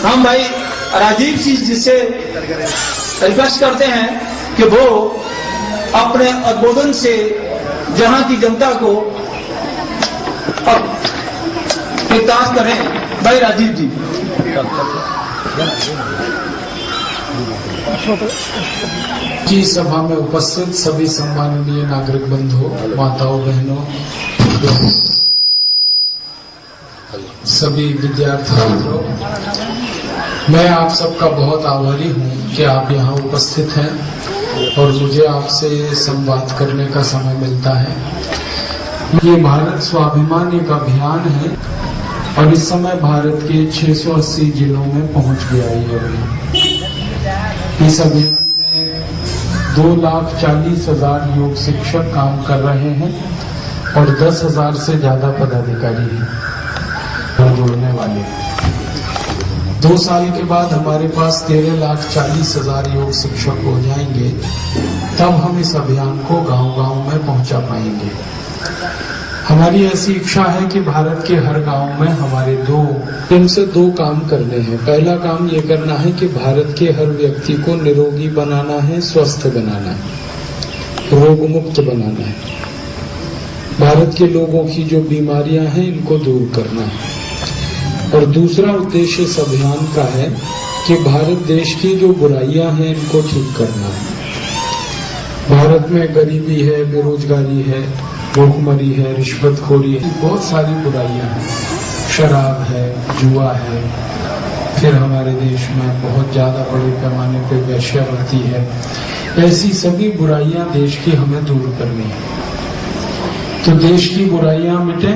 हम भाई राजीव जी से रिक्वेस्ट करते हैं कि वो अपने उद्बोधन से जहां की जनता को विकास करें। भाई राजीव जी। जी, सभा में उपस्थित सभी सम्माननीय नागरिक बंधुओं, माताओं, बहनों, सभी विद्यार्थी मित्रों, मैं आप सबका बहुत आभारी हूं कि आप यहाँ उपस्थित हैं और मुझे आपसे संवाद करने का समय मिलता है। ये भारत स्वाभिमान एक अभियान है और इस समय भारत के 680 जिलों में पहुंच गया ये अभियान। इस अभियान में 2,40,000 योग शिक्षक काम कर रहे हैं और 10,000 से ज्यादा पदाधिकारी हैं जोड़ने वाले। 2 साल के बाद हमारे पास 13,40,000 योग शिक्षक हो जाएंगे, तब हम इस अभियान को गांव-गांव में पहुंचा पाएंगे। हमारी ऐसी इच्छा है कि भारत के हर गांव में हमारे इनसे 2 काम करने हैं। पहला काम ये करना है कि भारत के हर व्यक्ति को निरोगी बनाना है, स्वस्थ बनाना है, रोग मुक्त बनाना है। भारत के लोगों की जो बीमारियां हैं इनको दूर करना है। और दूसरा उद्देश्य इस अभियान का है कि भारत देश की जो बुराइयां हैं इनको ठीक करना है। भारत में गरीबी है, बेरोजगारी है, भूखमरी है, रिश्वतखोरी है, बहुत सारी बुराइयां हैं। शराब है, जुआ है, फिर हमारे देश में बहुत ज्यादा बड़े पैमाने पे वेश्यावृत्ति है। ऐसी सभी बुराइयां देश की हमें दूर करनी है। तो देश की बुराइयां मिटे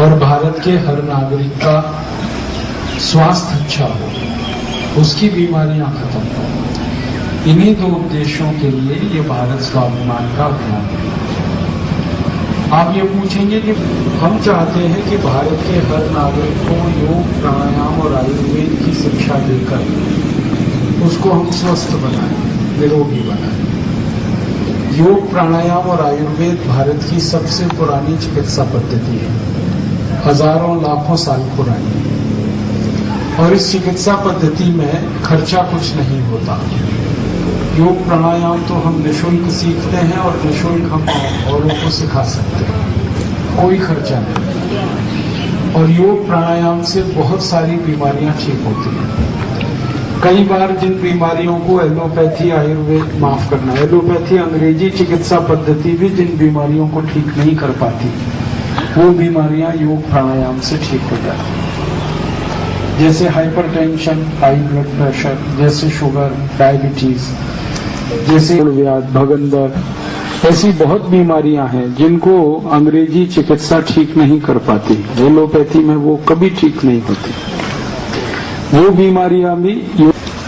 और भारत के हर नागरिक का स्वास्थ्य अच्छा हो, उसकी बीमारियां खत्म हो। इन्हीं 2 उद्देश्यों के लिए ये भारत स्वाभिमान का अभियान है। आप ये पूछेंगे कि हम चाहते हैं कि भारत के हर नागरिक को योग, प्राणायाम और आयुर्वेद की शिक्षा देकर उसको हम स्वस्थ बनाएं, निरोगी बनाएं। योग, प्राणायाम और आयुर्वेद भारत की सबसे पुरानी चिकित्सा पद्धति है, हजारों लाखों साल पुरानी है। और इस चिकित्सा पद्धति में खर्चा कुछ नहीं होता। योग प्राणायाम तो हम निःशुल्क सीखते हैं और निःशुल्क हम औरों को सिखा सकते हैं, कोई खर्चा नहीं। और योग प्राणायाम से बहुत सारी बीमारियां ठीक होती हैं। कई बार जिन बीमारियों को एलोपैथी, एलोपैथी अंग्रेजी चिकित्सा पद्धति भी जिन बीमारियों को ठीक नहीं कर पाती, वो बीमारियां योग प्राणायाम से ठीक हो जाती हैं। जैसे हाइपरटेंशन, हाई ब्लड प्रेशर, जैसे शुगर, डायबिटीज, जैसे व्याध, भगंदर, ऐसी बहुत बीमारियां हैं जिनको अंग्रेजी चिकित्सा ठीक नहीं कर पाती। एलोपैथी में वो कभी ठीक नहीं होती। वो बीमारियां भी,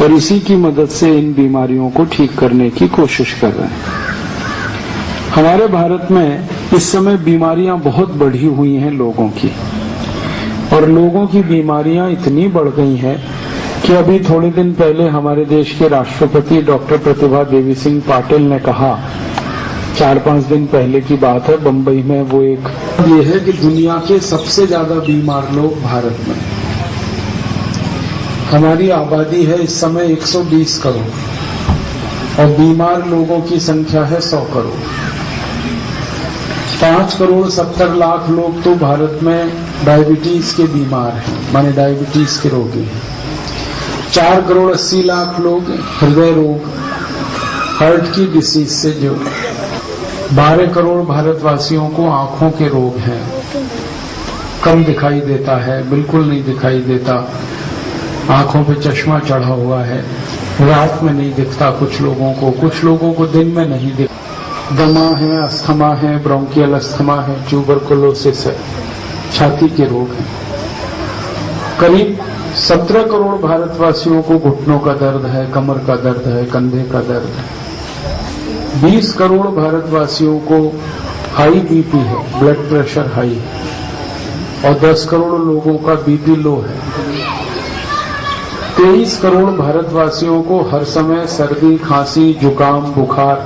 और इसी की मदद से इन बीमारियों को ठीक करने की कोशिश कर रहे हैं। हमारे भारत में इस समय बीमारियां बहुत बढ़ी हुई हैं लोगों की, और लोगों की बीमारियां इतनी बढ़ गई हैं कि अभी थोड़े दिन पहले हमारे देश के राष्ट्रपति डॉक्टर प्रतिभा देवी सिंह पाटिल ने कहा, 4-5 दिन पहले की बात है, बंबई में वो ये है कि दुनिया के सबसे ज्यादा बीमार लोग भारत में। हमारी आबादी है इस समय 120 करोड़ और बीमार लोगों की संख्या है 100 करोड़। 5,70,00,000 लोग तो भारत में डायबिटीज के बीमार हैं, माने डायबिटीज के रोगी हैं। 4,80,00,000 लोग हृदय रोग, हार्ट की डिसीज से जो। 12 करोड़ भारतवासियों को आंखों के रोग हैं, कम दिखाई देता है, बिल्कुल नहीं दिखाई देता, आंखों पे चश्मा चढ़ा हुआ है, रात में नहीं दिखता कुछ लोगों को दिन में नहीं दिखता। दमा है, अस्थमा है, ब्रोंकियल अस्थमा है, ट्यूबरकुलोसिस है, छाती के रोग हैं। करीब 17 करोड़ भारतवासियों को घुटनों का दर्द है, कमर का दर्द है, कंधे का दर्द है। 20 करोड़ भारतवासियों को हाई बीपी है, ब्लड प्रेशर हाई है, और 10 करोड़ लोगों का बीपी लो है। 23 करोड़ भारतवासियों को हर समय सर्दी, खांसी, जुकाम, बुखार,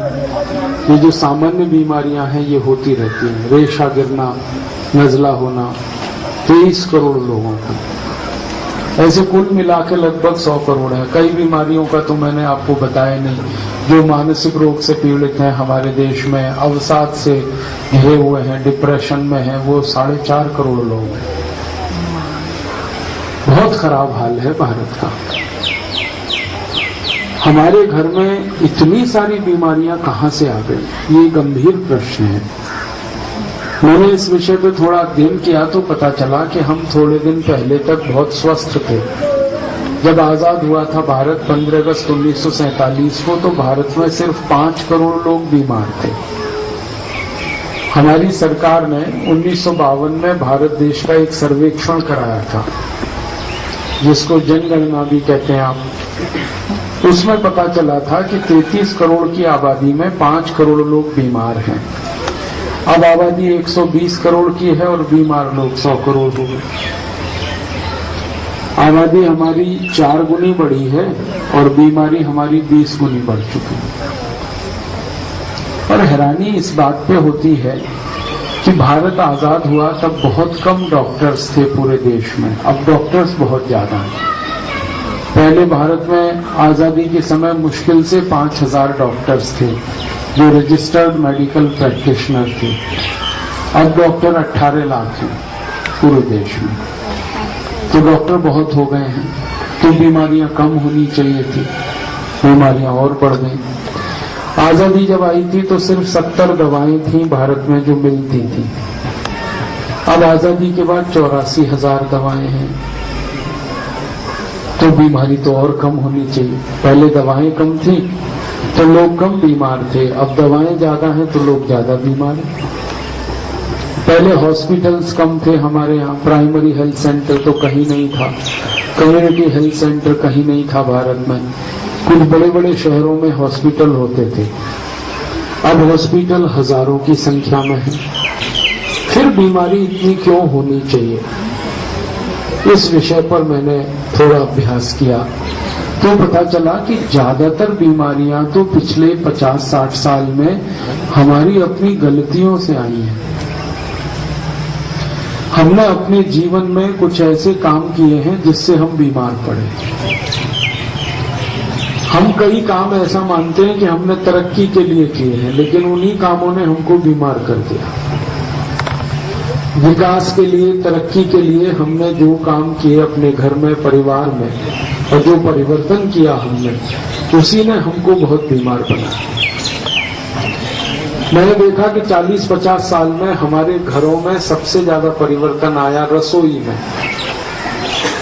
ये जो सामान्य बीमारियां हैं ये होती रहती हैं, रेशा गिरना, नजला होना, 23 करोड़ लोगों को। ऐसे कुल मिला के लगभग 100 करोड़ है। कई बीमारियों का तो मैंने आपको बताया नहीं, जो मानसिक रोग से पीड़ित हैं हमारे देश में, अवसाद से घिरे हुए हैं, डिप्रेशन में हैं, वो 4.5 करोड़ लोग हैं। बहुत खराब हाल है भारत का। हमारे घर में इतनी सारी बीमारियां कहां से आ गई, ये गंभीर प्रश्न है। मैंने इस विषय पे थोड़ा अध्ययन किया तो पता चला कि हम थोड़े दिन पहले तक बहुत स्वस्थ थे। जब आजाद हुआ था भारत 15 अगस्त 1947 को, तो भारत में सिर्फ 5 करोड़ लोग बीमार थे। हमारी सरकार ने 1952 में भारत देश का एक सर्वेक्षण कराया था, जिसको जनगणना भी कहते हैं आप। उसमें पता चला था कि 33 करोड़ की आबादी में 5 करोड़ लोग बीमार हैं। अब आबादी 120 करोड़ की है और बीमार लोग 100 करोड़ हो गए। आबादी हमारी 4 गुनी बढ़ी है और बीमारी हमारी 20 गुनी बढ़ चुकी है। और हैरानी इस बात पे होती है कि भारत आजाद हुआ तब बहुत कम डॉक्टर्स थे पूरे देश में, अब डॉक्टर्स बहुत ज्यादा हैं। पहले भारत में आजादी के समय मुश्किल से 5000 डॉक्टर्स थे जो रजिस्टर्ड मेडिकल प्रैक्टिशनर थे। अब डॉक्टर 18 लाख हैं पूरे देश में, तो डॉक्टर बहुत हो गए हैं, तो बीमारियां कम होनी चाहिए थी, बीमारियां और बढ़ गई। आजादी जब आई थी तो सिर्फ 70 दवाएं थी भारत में जो मिलती थी। अब आजादी के बाद 84,000 दवाएं हैं, तो बीमारी तो और कम होनी चाहिए। पहले दवाएं कम थी तो लोग कम बीमार थे, अब दवाएं ज्यादा हैं तो लोग ज्यादा बीमार हैं। पहले हॉस्पिटल्स कम थे हमारे यहाँ, प्राइमरी हेल्थ सेंटर तो कहीं नहीं था, कम्युनिटी हेल्थ सेंटर कहीं नहीं था भारत में। कुछ बड़े बड़े शहरों में हॉस्पिटल होते थे, अब हॉस्पिटल हजारों की संख्या में है। फिर बीमारी इतनी क्यों होनी चाहिए, इस विषय पर मैंने थोड़ा अभ्यास किया तो पता चला कि ज्यादातर बीमारियां तो पिछले 50-60 साल में हमारी अपनी गलतियों से आई हैं। हमने अपने जीवन में कुछ ऐसे काम किए हैं जिससे हम बीमार पड़े। हम कई काम ऐसा मानते हैं कि हमने तरक्की के लिए किए हैं, लेकिन उन्हीं कामों ने हमको बीमार कर दिया। विकास के लिए, तरक्की के लिए हमने जो काम किए अपने घर में, परिवार में, और जो परिवर्तन किया हमने, उसी ने हमको बहुत बीमार बनाया। मैंने देखा कि 40-50 साल में हमारे घरों में सबसे ज्यादा परिवर्तन आया रसोई में।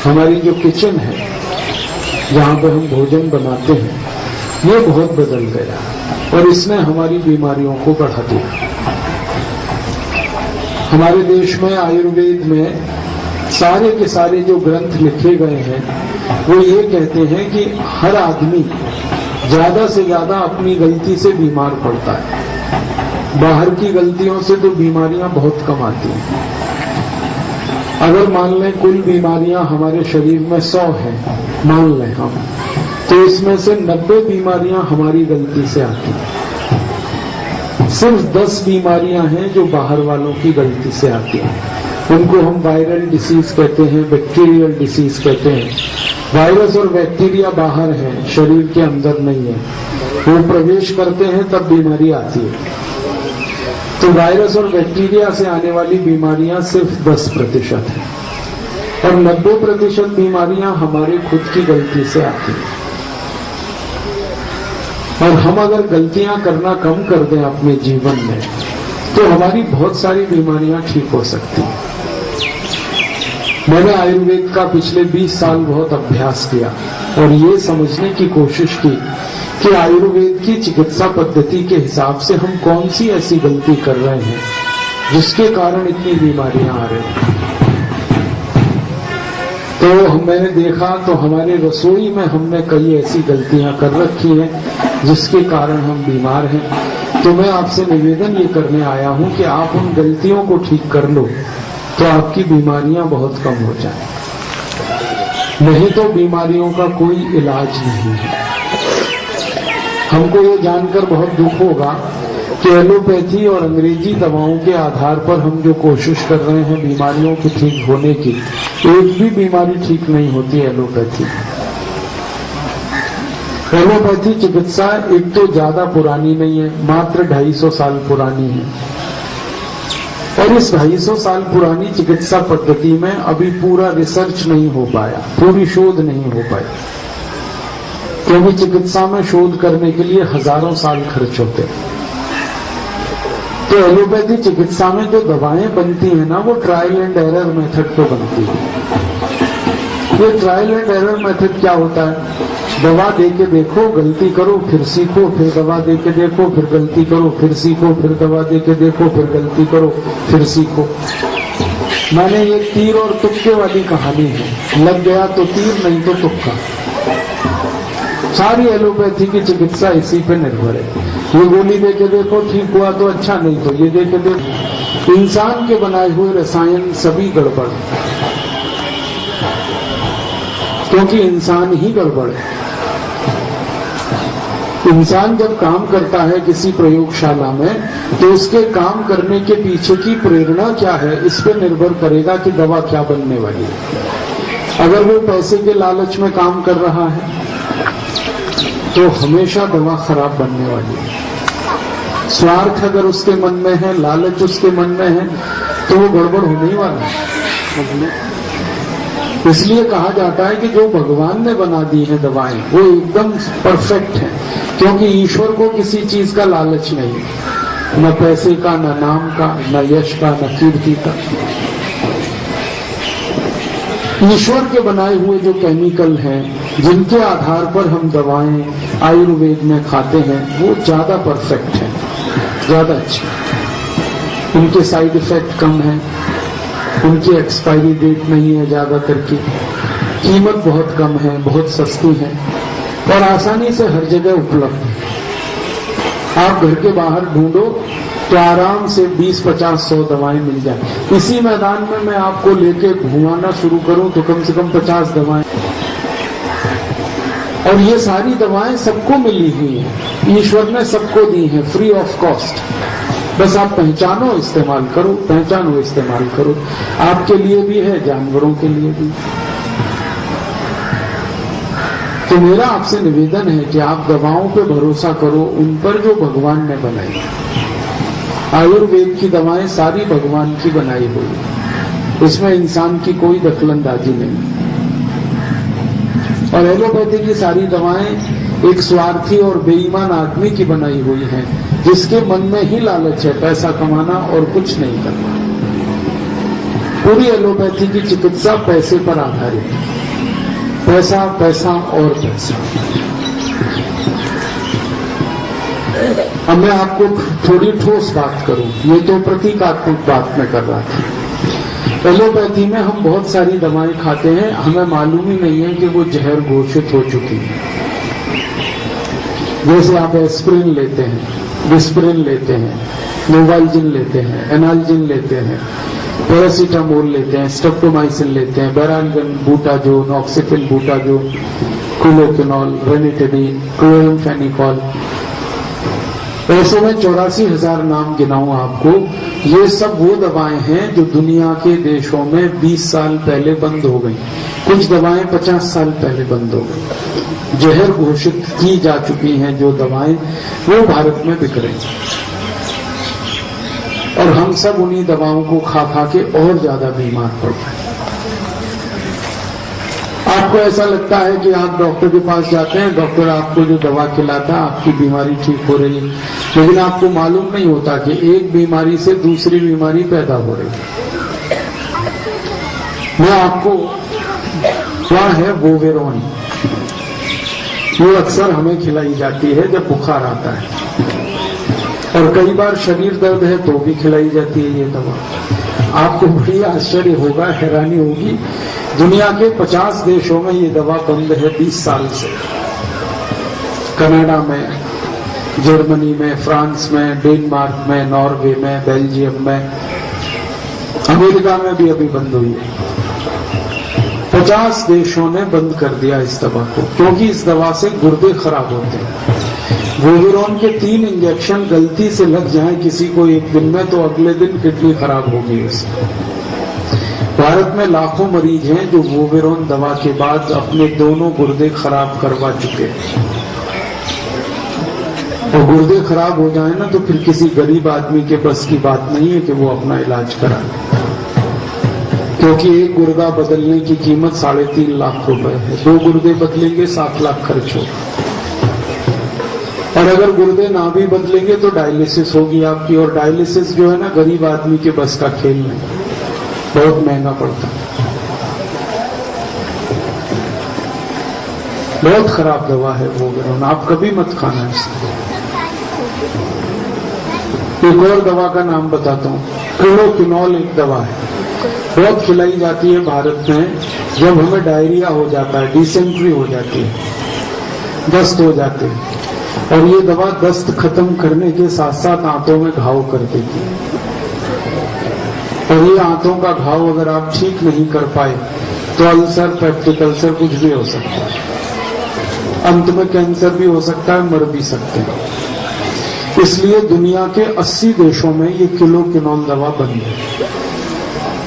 हमारी जो किचन है, जहां पे हम भोजन बनाते हैं, ये बहुत बदल गया और इसने हमारी बीमारियों को बढ़ा दिया। हमारे देश में आयुर्वेद में सारे के सारे जो ग्रंथ लिखे गए हैं, वो ये कहते हैं कि हर आदमी ज्यादा से ज्यादा अपनी गलती से बीमार पड़ता है। बाहर की गलतियों से तो बीमारियां बहुत कम आती हैं। अगर मान लें कुल बीमारियां हमारे शरीर में 100 हैं, मान लें हम, तो इसमें से 90 बीमारियां हमारी गलती से आती हैं। सिर्फ 10 बीमारियां हैं जो बाहर वालों की गलती से आती हैं। उनको हम वायरल डिसीज कहते हैं, बैक्टीरियल डिसीज कहते हैं। वायरस और बैक्टीरिया बाहर हैं, शरीर के अंदर नहीं है। वो प्रवेश करते हैं तब बीमारी आती है। तो वायरस और बैक्टीरिया से आने वाली बीमारियां सिर्फ 10% हैं और 90% बीमारियां हमारे खुद की गलती से आती हैं। और हम अगर गलतियां करना कम कर दें अपने जीवन में, तो हमारी बहुत सारी बीमारियां ठीक हो सकती हैं। मैंने आयुर्वेद का पिछले 20 साल बहुत अभ्यास किया और ये समझने की कोशिश की कि आयुर्वेद की चिकित्सा पद्धति के हिसाब से हम कौन सी ऐसी गलती कर रहे हैं जिसके कारण इतनी बीमारियां आ रही हैं। तो मैंने देखा तो हमारे रसोई में हमने कई ऐसी गलतियां कर रखी हैं जिसके कारण हम बीमार हैं। तो मैं आपसे निवेदन ये करने आया हूं कि आप उन गलतियों को ठीक कर लो तो आपकी बीमारियां बहुत कम हो जाएं। नहीं तो बीमारियों का कोई इलाज नहीं है। हमको ये जानकर बहुत दुख होगा कि एलोपैथी और अंग्रेजी दवाओं के आधार पर हम जो कोशिश कर रहे हैं बीमारियों के ठीक होने की, एक भी बीमारी ठीक नहीं होती एलोपैथी। एलोपैथी चिकित्सा एक तो ज्यादा पुरानी नहीं है, मात्र 250 साल पुरानी है, और इस 250 साल पुरानी चिकित्सा पद्धति में अभी पूरा रिसर्च नहीं हो पाया, पूरी शोध नहीं हो पाई, क्योंकि चिकित्सा में शोध करने के लिए हजारों साल खर्च होते हैं। तो एलोपैथी चिकित्सा में जो दवाएं बनती हैं ना, वो ट्रायल एंड एरर मेथड पे बनती है। ये ट्रायल एंड एरर मेथड क्या होता है? दवा दे के देखो, गलती करो, फिर सीखो, फिर दवा दे के देखो, फिर गलती करो, फिर सीखो, फिर दवा दे के देखो, फिर गलती करो, फिर सीखो। मैंने ये तीर और तुक्के वाली कहानी है, लग गया तो तीर, नहीं तो तुक्का। सारी एलोपैथी की चिकित्सा इसी पे निर्भर है। ये गोली दे के देखो, ठीक हुआ तो अच्छा, नहीं तो ये दे के देखो। इंसान के बनाए हुए रसायन सभी गड़बड़, क्योंकि इंसान ही गड़बड़ है। इंसान जब काम करता है किसी प्रयोगशाला में, तो उसके काम करने के पीछे की प्रेरणा क्या है, इस पे निर्भर करेगा कि दवा क्या बनने वाली है। अगर वो पैसे के लालच में काम कर रहा है तो हमेशा दवा खराब बनने वाली है। स्वार्थ अगर उसके मन में है, लालच उसके मन में है, तो वो गड़बड़ होने ही वाला है। इसलिए कहा जाता है कि जो भगवान ने बना दी है दवाएं, वो एकदम परफेक्ट है, क्योंकि ईश्वर को किसी चीज का लालच नहीं, न पैसे का, न नाम का, न यश का, न कीर्ति का। ईश्वर के बनाए हुए जो केमिकल हैं, जिनके आधार पर हम दवाएं आयुर्वेद में खाते हैं, वो ज्यादा परफेक्ट है, ज्यादा अच्छे। उनके साइड इफेक्ट कम है, उनकी एक्सपायरी डेट नहीं है ज्यादातर की, कीमत बहुत कम है, बहुत सस्ती है और आसानी से हर जगह उपलब्ध है। आप घर के बाहर ढूंढो तो आराम से 20, 50, 100 दवाएं मिल जाए। इसी मैदान में मैं आपको लेके घुमाना शुरू करूं तो कम से कम 50 दवाएं, और ये सारी दवाएं सबको मिली हुई हैं, ईश्वर ने सबको दी हैं फ्री ऑफ कॉस्ट। बस आप पहचानो, इस्तेमाल करो, पहचानो, इस्तेमाल करो। आपके लिए भी है, जानवरों के लिए भी। तो मेरा आपसे निवेदन है कि आप दवाओं पे भरोसा करो, उन पर जो भगवान ने बनाई। आयुर्वेद की दवाएं सारी भगवान की बनाई हुई, इसमें इंसान की कोई दखलंदाजी नहीं। और एलोपैथी की सारी दवाएं एक स्वार्थी और बेईमान आदमी की बनाई हुई हैं, जिसके मन में ही लालच है पैसा कमाना और कुछ नहीं करना। पूरी एलोपैथी की चिकित्सा पैसे पर आधारित है, पैसा, पैसा और पैसा। अब मैं आपको थोड़ी ठोस बात करूं, ये तो प्रतीकात्मक बात मैं कर रहा था। एलोपैथी में हम बहुत सारी दवाएं खाते हैं, हमें मालूम ही नहीं है कि वो जहर घोषित हो चुकी है। जैसे आप एस्प्रिन लेते हैं, विस्प्रिन लेते हैं, नोवाल्जिन लेते हैं, एनाल्जिन लेते हैं, पैरासीटामोल लेते हैं, स्ट्रेप्टोमाइसिन लेते हैं, बेरालगन, butazone, oxyphen butazone, क्लोरोक्विनोल, ranitidine, chloramphenicol, ऐसे में 84,000 नाम गिनाऊं आपको। ये सब वो दवाएं हैं जो दुनिया के देशों में 20 साल पहले बंद हो गई, कुछ दवाएं 50 साल पहले बंद हो गई। जहर घोषित की जा चुकी हैं जो दवाएं, वो भारत में बिक रही हैं, और हम सब उन्हीं दवाओं को खा खा के और ज्यादा बीमार पड़ रहे हैं। आपको ऐसा लगता है कि आप डॉक्टर के पास जाते हैं, डॉक्टर आपको जो दवा खिलाता है, आपकी बीमारी ठीक हो रही है, लेकिन आपको मालूम नहीं होता कि एक बीमारी से दूसरी बीमारी पैदा हो रही है। मैं आपको, वहां है वोवेरोन, वो अक्सर हमें खिलाई जाती है जब बुखार आता है, और कई बार शरीर दर्द है तो भी खिलाई जाती है ये दवा। आपको बड़ी आश्चर्य होगा, हैरानी होगी, दुनिया के 50 देशों में ये दवा बंद है 20 साल से। कनाडा में, जर्मनी में, फ्रांस में, डेनमार्क में, नॉर्वे में, बेल्जियम में, अमेरिका में भी अभी बंद हुई है। 50 देशों ने बंद कर दिया इस दवा को, क्योंकि इस दवा से गुर्दे खराब होते हैं। वोवेरोन के 3 इंजेक्शन गलती से लग जाए किसी को एक दिन में, तो अगले दिन किडनी खराब होगी उसकी। तो भारत में लाखों मरीज हैं जो वोवेरोन दवा के बाद अपने दोनों गुर्दे खराब करवा चुके हैं। और गुर्दे खराब हो जाए ना तो फिर किसी गरीब आदमी के बस की बात नहीं है कि वो अपना इलाज कराए, क्योंकि एक गुर्दा बदलने की कीमत 3.5 लाख रुपए है। 2 गुर्दे बदलेंगे 7 लाख खर्च हो, और अगर गुर्दे ना भी बदलेंगे तो डायलिसिस होगी आपकी, और डायलिसिस जो है ना गरीब आदमी के बस का खेल नहीं, बहुत महंगा पड़ता है। बहुत खराब दवा है वोवेरोन, आप कभी मत खाना इसको। एक और दवा का नाम बताता हूँ, क्लोरोक्विनोल एक दवा है, बहुत खिलाई जाती है भारत में। जब हमें डायरिया हो जाता है, डिसेंट्री हो जाती है, दस्त हो जाते हैं, और ये दवा दस्त खत्म करने के साथ साथ आंतों में घाव कर देती है। और ये आंतों का घाव अगर आप ठीक नहीं कर पाए तो अल्सर, पेप्टिक अल्सर कुछ भी हो सकता है, अंत में कैंसर भी हो सकता है, मर भी सकते हैं। इसलिए दुनिया के 80 देशों में ये क्लोरोक्विनोल दवा बंद है,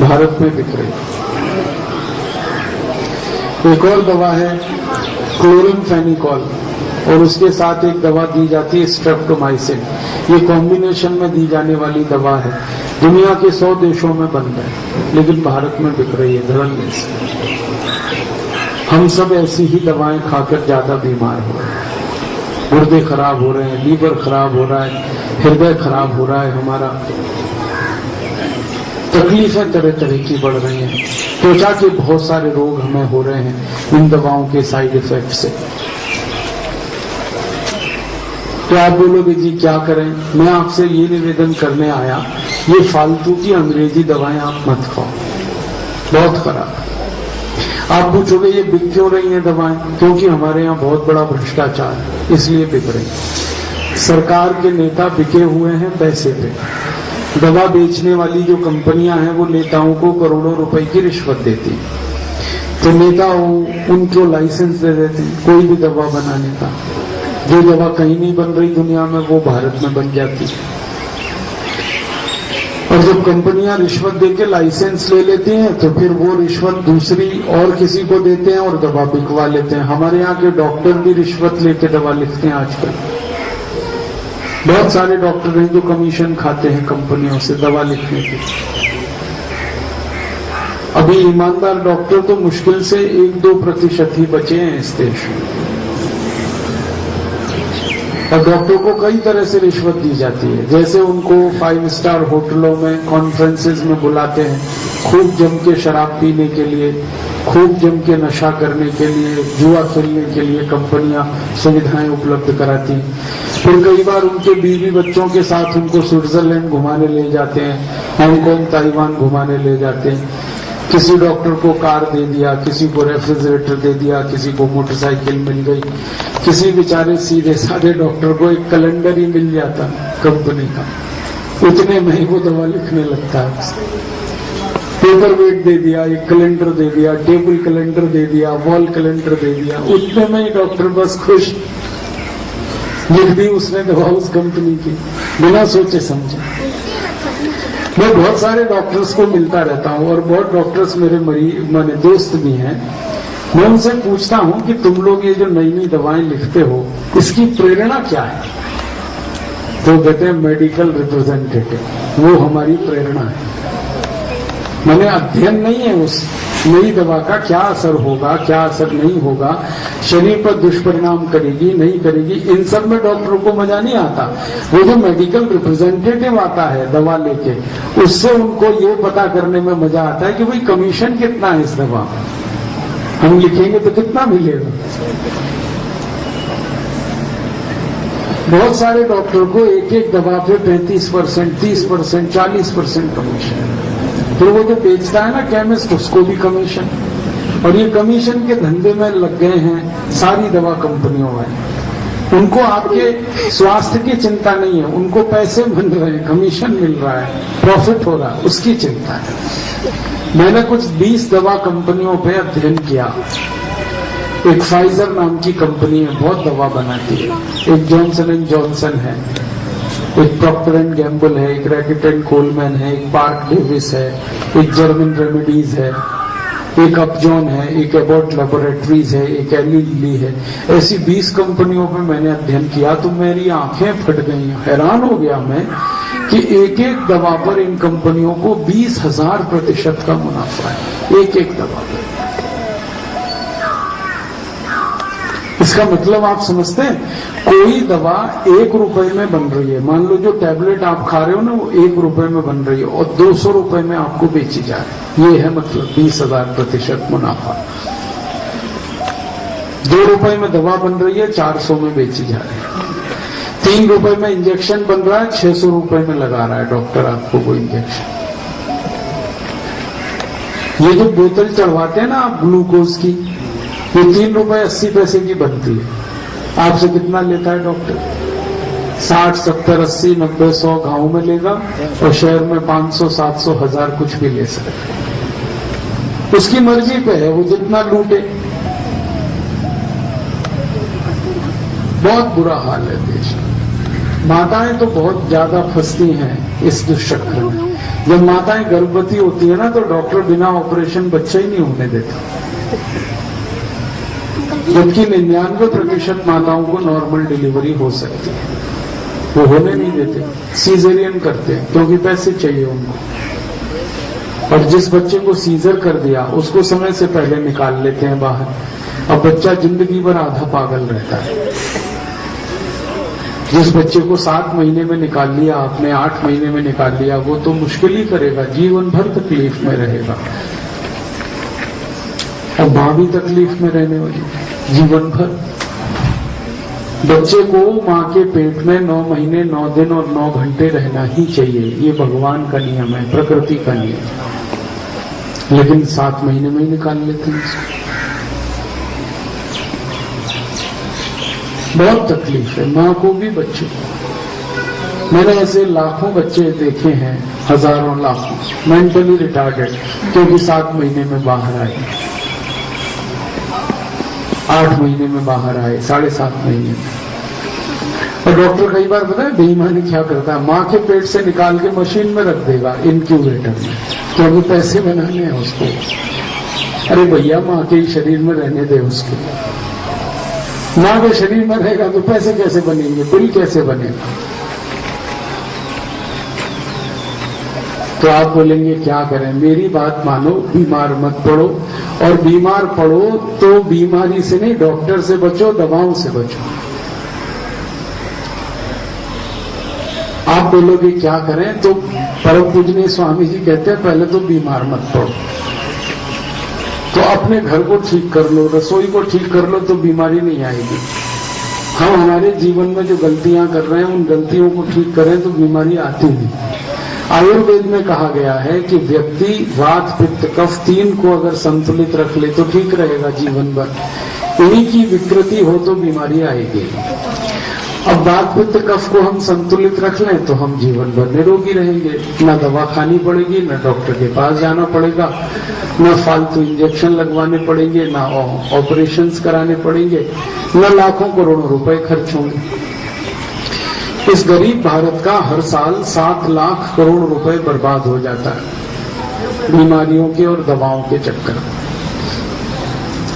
भारत में बिक रही। एक और दवा है क्लोरामफेनिकोल, और उसके साथ एक दवा दी जाती है स्ट्रेप्टोमाइसिन। ये कॉम्बिनेशन में दी जाने वाली दवा है, दुनिया के 100 देशों में बंद है, लेकिन भारत में बिक रही है धड़ल्ले से। हम सब ऐसी ही दवाएं खाकर ज्यादा बीमार हो रहे हैं, गुर्दे खराब हो रहे हैं, लीवर खराब हो रहा है, हृदय खराब हो रहा है हमारा, तकलीफें तरह तरह की बढ़ रही हैं, त्वचा के बहुत सारे रोग हमें हो रहे हैं इन दवाओं के साइड इफेक्ट से। तो आप बोलोगे जी क्या करें? मैं आपसे ये निवेदन करने आया, ये फालतू की अंग्रेजी दवाएं आप मत खाओ, बहुत खराब। आप पूछोगे ये बिक क्यों रही हैं दवाएं? क्योंकि हमारे यहाँ बहुत बड़ा भ्रष्टाचार है, इसलिए बिक रही। सरकार के नेता बिके हुए हैं पैसे पे। दवा बेचने वाली जो कंपनियां हैं वो नेताओं को करोड़ों रुपए की रिश्वत देती, तो नेता उनको लाइसेंस दे देते हैं कोई भी दवा बनाने का। जो दवा कहीं नहीं बन रही दुनिया में वो भारत में बन जाती है। और जब कंपनियां रिश्वत देके लाइसेंस ले लेती हैं तो फिर वो रिश्वत दूसरी और किसी को देते हैं और दवा बिकवा लेते हैं। हमारे यहाँ के डॉक्टर भी रिश्वत लेके दवा लिखते हैं आजकल। बहुत सारे डॉक्टर हैं जो कमीशन खाते हैं कंपनियों से दवा लिखने की। अभी ईमानदार डॉक्टर तो मुश्किल से 1-2% ही बचे हैं इस देश में, और डॉक्टरों को कई तरह से रिश्वत दी जाती है। जैसे उनको 5 स्टार होटलों में कॉन्फ्रेंसेस में बुलाते हैं खूब जम के शराब पीने के लिए, खूब जम के नशा करने के लिए, जुआ खेलने के लिए कंपनियां सुविधाएं उपलब्ध कराती हैं। फिर कई बार उनके बीवी बच्चों के साथ उनको स्विट्जरलैंड घुमाने ले जाते हैं, हांगकांग, ताइवान घुमाने ले जाते हैं। किसी डॉक्टर को कार दे दिया, किसी को रेफ्रिजरेटर दे दिया, किसी को मोटरसाइकिल मिल गई, किसी बेचारे सीधे साधे डॉक्टर को एक कैलेंडर ही मिल जाता कंपनी का, उतने में ही वो दवा लिखने लगता है। पेपर वेट दे दिया, एक कैलेंडर दे दिया, टेबल कैलेंडर दे दिया, वॉल कैलेंडर दे दिया, उतने में ही डॉक्टर बस खुश, लिख दी उसने दवा उस कंपनी की बिना सोचे समझे। मैं बहुत सारे डॉक्टर्स को मिलता रहता हूं और बहुत डॉक्टर्स मेरे माने दोस्त भी हैं। मैं उनसे पूछता हूं कि तुम लोग ये जो नई नई दवाएं लिखते हो इसकी प्रेरणा क्या है? तो कहते हैं मेडिकल रिप्रेजेंटेटिव, वो हमारी प्रेरणा है। मैंने अध्ययन नहीं है उस नई दवा का क्या असर होगा, क्या असर नहीं होगा, शरीर पर दुष्परिणाम करेगी नहीं करेगी, इन सब में डॉक्टरों को मजा नहीं आता। वो जो मेडिकल रिप्रेजेंटेटिव आता है दवा लेके, उससे उनको ये पता करने में मजा आता है कि भाई कमीशन कितना है इस दवा, हम लिखेंगे तो कितना मिलेगा। बहुत सारे डॉक्टर को एक एक दवा पे 35%, 30%, 40% कमीशन। फिर वो जो बेचता है ना केमिस्ट, उसको भी कमीशन। और ये कमीशन के धंधे में लग गए हैं सारी दवा कंपनियों में। उनको आपके स्वास्थ्य की चिंता नहीं है, उनको पैसे मिल रहे हैं, कमीशन मिल रहा है, प्रॉफिट हो रहा है, उसकी चिंता है। मैंने कुछ 20 दवा कंपनियों पे अध्ययन किया। एक फाइजर नाम की कंपनी है, बहुत दवा बनाती है। एक जॉनसन एंड जॉनसन है, एक प्रॉक्टर एंड गैम्बल है, एक रैकेट एंड कोलमैन है, एक पार्क डेविस है, एक जर्मन रेमेडीज है, एक अपजॉन है, एक एबॉट लेबोरेटरीज है, एक एली लिली है। ऐसी 20 कंपनियों पे मैंने अध्ययन किया तो मेरी आंखें फट गई। हैरान हो गया मैं कि एक एक दवा पर इन कंपनियों को 20,000% का मुनाफा है, एक एक दवा पर। इसका मतलब आप समझते हैं, कोई दवा 1 रुपए में बन रही है, मान लो जो टैबलेट आप खा रहे हो ना वो 1 रुपए में बन रही है और 200 रुपए में आपको बेची जा रही है। ये है मतलब 20,000% मुनाफा। 2 रुपए में दवा बन रही है, 400 में बेची जा रही है। 3 रुपए में इंजेक्शन बन रहा है, 600 रुपए में लगा रहा है डॉक्टर आपको वो इंजेक्शन। ये जो बोतल चढ़वाते हैं ना आप ग्लूकोज की, ये 3 रुपए 80 पैसे की बनती है। आपसे कितना लेता है डॉक्टर? 60, 70, 80, 90, 100 गांव में लेगा और शहर में 500, 700, 1000 कुछ भी ले सकता है। उसकी मर्जी पे है, वो जितना लूटे। बहुत बुरा हाल है देश में। माताएं तो बहुत ज्यादा फंसती हैं इस दुष्चक्र में। जब माताएं गर्भवती होती है ना तो डॉक्टर बिना ऑपरेशन बच्चा ही नहीं होने देता, जबकि 99% माताओं को नॉर्मल डिलीवरी हो सकती है, वो होने नहीं देते, सीजरियन करते हैं क्योंकि पैसे चाहिए उनको। और जिस बच्चे को सीजर कर दिया उसको समय से पहले निकाल लेते हैं बाहर, अब बच्चा जिंदगी भर आधा पागल रहता है। जिस बच्चे को 7 महीने में निकाल लिया आपने, 8 महीने में निकाल लिया, वो तो मुश्किल ही करेगा, जीवन भर तकलीफ में रहेगा। और मां भी तकलीफ में रहने वाली जीवन भर। बच्चे को मां के पेट में 9 महीने 9 दिन और 9 घंटे रहना ही चाहिए, ये भगवान का नियम है, प्रकृति का नियम। लेकिन 7 महीने में ही निकाल लेते हैं इसको। बहुत तकलीफ है मां को भी, बच्चे को। मैंने ऐसे लाखों बच्चे देखे हैं, हजारों लाखों मेंटली रिटार्डेड, क्योंकि 7 महीने में बाहर आए, 8 महीने में बाहर आए, 7.5 महीने में। और डॉक्टर कई बार पता है बेईमानी क्या करता है, मां के पेट से निकाल के मशीन में रख देगा, इनक्यूबेटर में, क्योंकि पैसे बनाने हैं उसको। अरे भैया मां के ही शरीर में रहने दे उसके। मां के शरीर में रहेगा तो पैसे कैसे बनेंगे, बिल कैसे बनेगा? तो आप बोलेंगे क्या करें? मेरी बात मानो, बीमार मत पड़ो, और बीमार पड़ो तो बीमारी से नहीं, डॉक्टर से बचो, दवाओं से बचो। आप बोलोगे क्या करें? तो परम पूजनीय स्वामी जी कहते हैं पहले तो बीमार मत पड़ो, तो अपने घर को ठीक कर लो, रसोई को ठीक कर लो, तो बीमारी नहीं आएगी। हम हमारे जीवन में जो गलतियां कर रहे हैं उन गलतियों को ठीक करें तो बीमारी आती नहीं। आयुर्वेद में कहा गया है कि व्यक्ति वात पित्त कफ 3 को अगर संतुलित रख ले तो ठीक रहेगा जीवन भर, इन्हीं की विकृति हो तो बीमारी आएगी। अब वात पित्त कफ को हम संतुलित रख लें तो हम जीवन भर निरोगी रहेंगे, ना दवा खानी पड़ेगी, ना डॉक्टर के पास जाना पड़ेगा, ना फालतू इंजेक्शन लगवाने पड़ेंगे, ना ऑपरेशंस कराने पड़ेंगे, ना लाखों करोड़ों रुपए खर्च होंगे। इस गरीब भारत का हर साल 7 लाख करोड़ रुपए बर्बाद हो जाता है बीमारियों के और दवाओं के चक्कर में,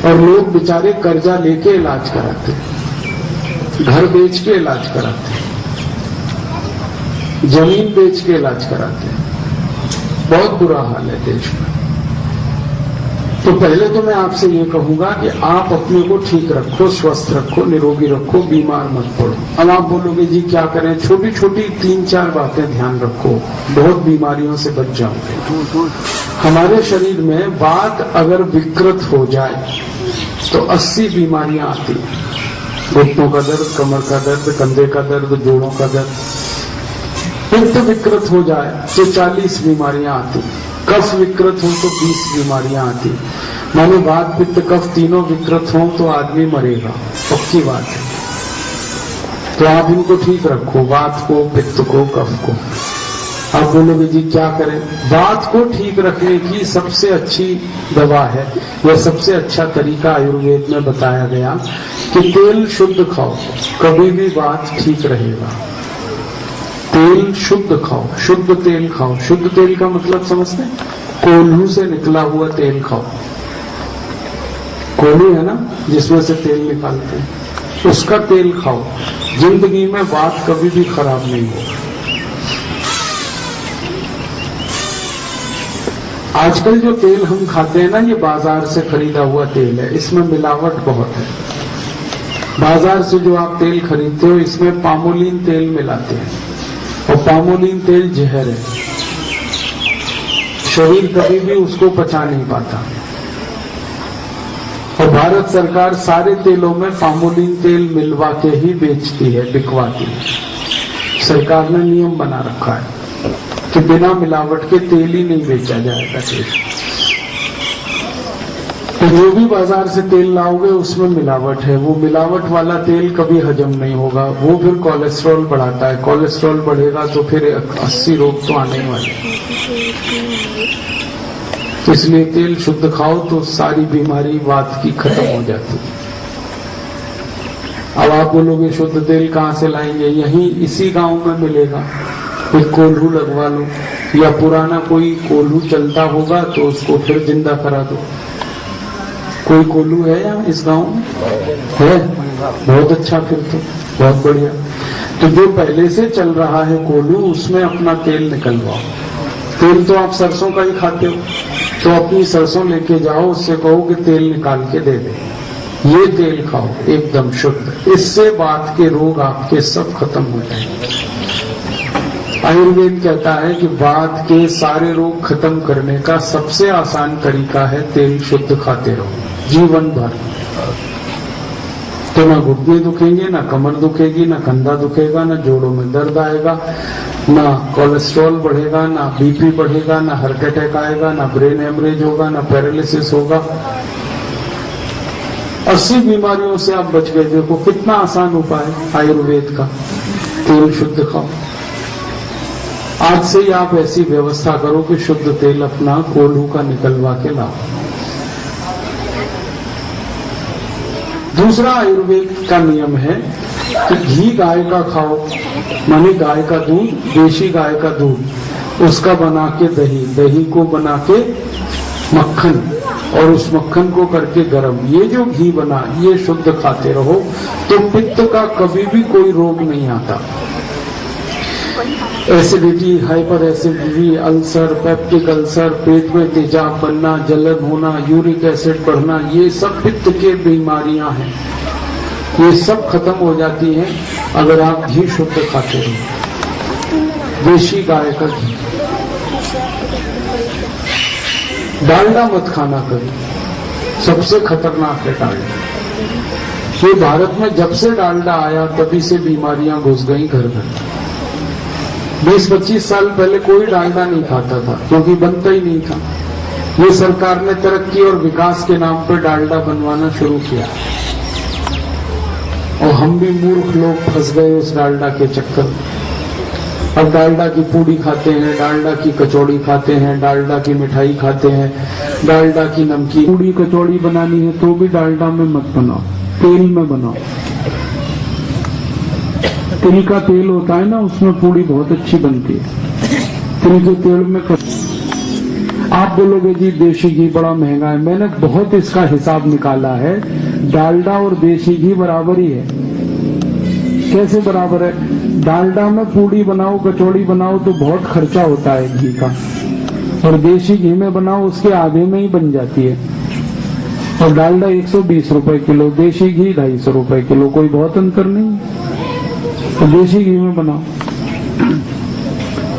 और लोग बेचारे कर्जा लेके इलाज कराते हैं, घर बेच के इलाज कराते हैं, जमीन बेच के इलाज कराते हैं। बहुत बुरा हाल है देश में। तो पहले तो मैं आपसे ये कहूंगा कि आप अपने को ठीक रखो, स्वस्थ रखो, निरोगी रखो, बीमार मत पड़ो। अब आप बोलोगे जी क्या करें? छोटी छोटी 3-4 बातें ध्यान रखो, बहुत बीमारियों से बच जाओगे। हमारे शरीर में वात अगर विकृत हो जाए तो 80 बीमारियां आती हैं। घुटनों का दर्द, कमर का दर्द, कंधे का दर्द, जोड़ों का दर्द। पित्त विकृत हो जाए तो 40 बीमारियां आती, कफ विकृत हो तो 20 बीमारियां आती। मानो वात पित्त कफ तीनों विकृत हो तो आदमी मरेगा, पक्की बात है। तो आप इनको ठीक रखो, वात को, पित्त को, कफ को। आप बोलोगे जी क्या करें? वात को ठीक रखने की सबसे अच्छी दवा है, यह सबसे अच्छा तरीका आयुर्वेद में बताया गया कि तेल शुद्ध खाओ, कभी भी वात ठीक रहेगा। शुद्ध खाओ, शुद्ध तेल खाओ। शुद्ध तेल का मतलब समझते हैं? कोल्हू से निकला हुआ तेल खाओ। कोल्हू है ना जिसमें से तेल निकालते हैं, उसका तेल खाओ। जिंदगी में बात कभी भी खराब नहीं हो। आजकल जो तेल हम खाते हैं ना, ये बाजार से खरीदा हुआ तेल है, इसमें मिलावट बहुत है। बाजार से जो आप तेल खरीदते हो इसमें पामोलिन तेल मिलाते हैं, और पामोलिन तेल जहर है। शरीर कभी भी उसको पचा नहीं पाता। और भारत सरकार सारे तेलों में पामोलिन तेल मिलवा के ही बेचती है, बिकवाती है। सरकार ने नियम बना रखा है कि बिना मिलावट के तेल ही नहीं बेचा जाएगा तेल। तो जो भी बाजार से तेल लाओगे उसमें मिलावट है। वो मिलावट वाला तेल कभी हजम नहीं होगा, वो फिर कोलेस्ट्रॉल बढ़ाता है। कोलेस्ट्रॉल बढ़ेगा तो फिर 80 रोग तो आने ही वाले। तो इसलिए तेल शुद्ध खाओ तो सारी बीमारी वात की खत्म हो जाती है। अब आप बोलोगे शुद्ध तेल कहां से लाएंगे? यहीं इसी गांव में मिलेगा। एक कोल्हू लगवा लो, या पुराना कोई कोल्हू चलता होगा तो उसको फिर जिंदा करा दो। कोई कोल्हू है यहाँ इस गांव में? है? बहुत अच्छा, फिर तो बहुत बढ़िया। तो जो पहले से चल रहा है कोल्हू, उसमें अपना तेल निकलवाओ। तेल तो आप सरसों का ही खाते हो, तो अपनी सरसों लेके जाओ, उससे कहो कि तेल निकाल के दे दे। ये तेल खाओ एकदम शुद्ध। इससे बात के रोग आपके सब खत्म हो जाएंगे। आयुर्वेद कहता है कि वात के सारे रोग खत्म करने का सबसे आसान तरीका है तेल शुद्ध खाते रहो जीवन भर। तो ना घुटने दुखेंगे, ना कमर दुखेगी, ना कंधा दुखेगा, ना जोड़ों में दर्द आएगा, ना कोलेस्ट्रॉल बढ़ेगा, ना बीपी बढ़ेगा, ना हार्ट अटैक आएगा, ना ब्रेन हेमरेज होगा, ना पैरालिसिस होगा। 80 बीमारियों से आप बच गए। देखो कितना आसान उपाय आयुर्वेद का। तेल शुद्ध खाओ। आज से ही आप ऐसी व्यवस्था करो कि शुद्ध तेल अपना कोल्हू का निकलवा के लाओ। दूसरा आयुर्वेद का नियम है कि घी गाय का खाओ, माने गाय का दूध, देशी गाय का दूध, उसका बना के दही, दही को बना के मक्खन, और उस मक्खन को करके गरम, ये जो घी बना ये शुद्ध खाते रहो तो पित्त का कभी भी कोई रोग नहीं आता। Acidity, hyper acidity, ulcer, peptic ulcer, पेट में तेजाब बनना, जलन होना, यूरिक एसिड बढ़ना, ये सब पित्त के बीमारियां हैं। ये सब खत्म हो जाती हैं अगर आप घी शुद्ध खाते हो, देशी गाय का घी। डालडा मत खाना कभी, सबसे खतरनाक है डालडा। ये भारत में जब से डालडा आया तभी से बीमारियां घुस गई घर घर। 20-25 साल पहले कोई डालडा नहीं खाता था क्योंकि बनता ही नहीं था। ये सरकार ने तरक्की और विकास के नाम पर डालडा बनवाना शुरू किया, और हम भी मूर्ख लोग फंस गए उस डालडा के चक्कर में। अब डालडा की पूड़ी खाते हैं, डालडा की कचौड़ी खाते हैं, डालडा की मिठाई खाते हैं, डालडा की नमकीन। पूड़ी कचौड़ी बनानी है तो भी डालडा में मत बनाओ, तेल में बनाओ। तिल का तेल होता है ना, उसमें पूड़ी बहुत अच्छी बनती है। तिल के तेल में आप बोलोगे जी देशी घी बड़ा महंगा है। मैंने बहुत इसका हिसाब निकाला है, डालडा और देशी घी बराबर ही है। कैसे बराबर है? डालडा में पूड़ी बनाओ, कचौड़ी बनाओ तो बहुत खर्चा होता है घी का, और देशी घी में बनाओ उसके आधे में ही बन जाती है। और डालडा 120 रुपए किलो, देशी घी 250 रुपए किलो, कोई बहुत अंतर नहीं। तो देशी घी में बनाओ।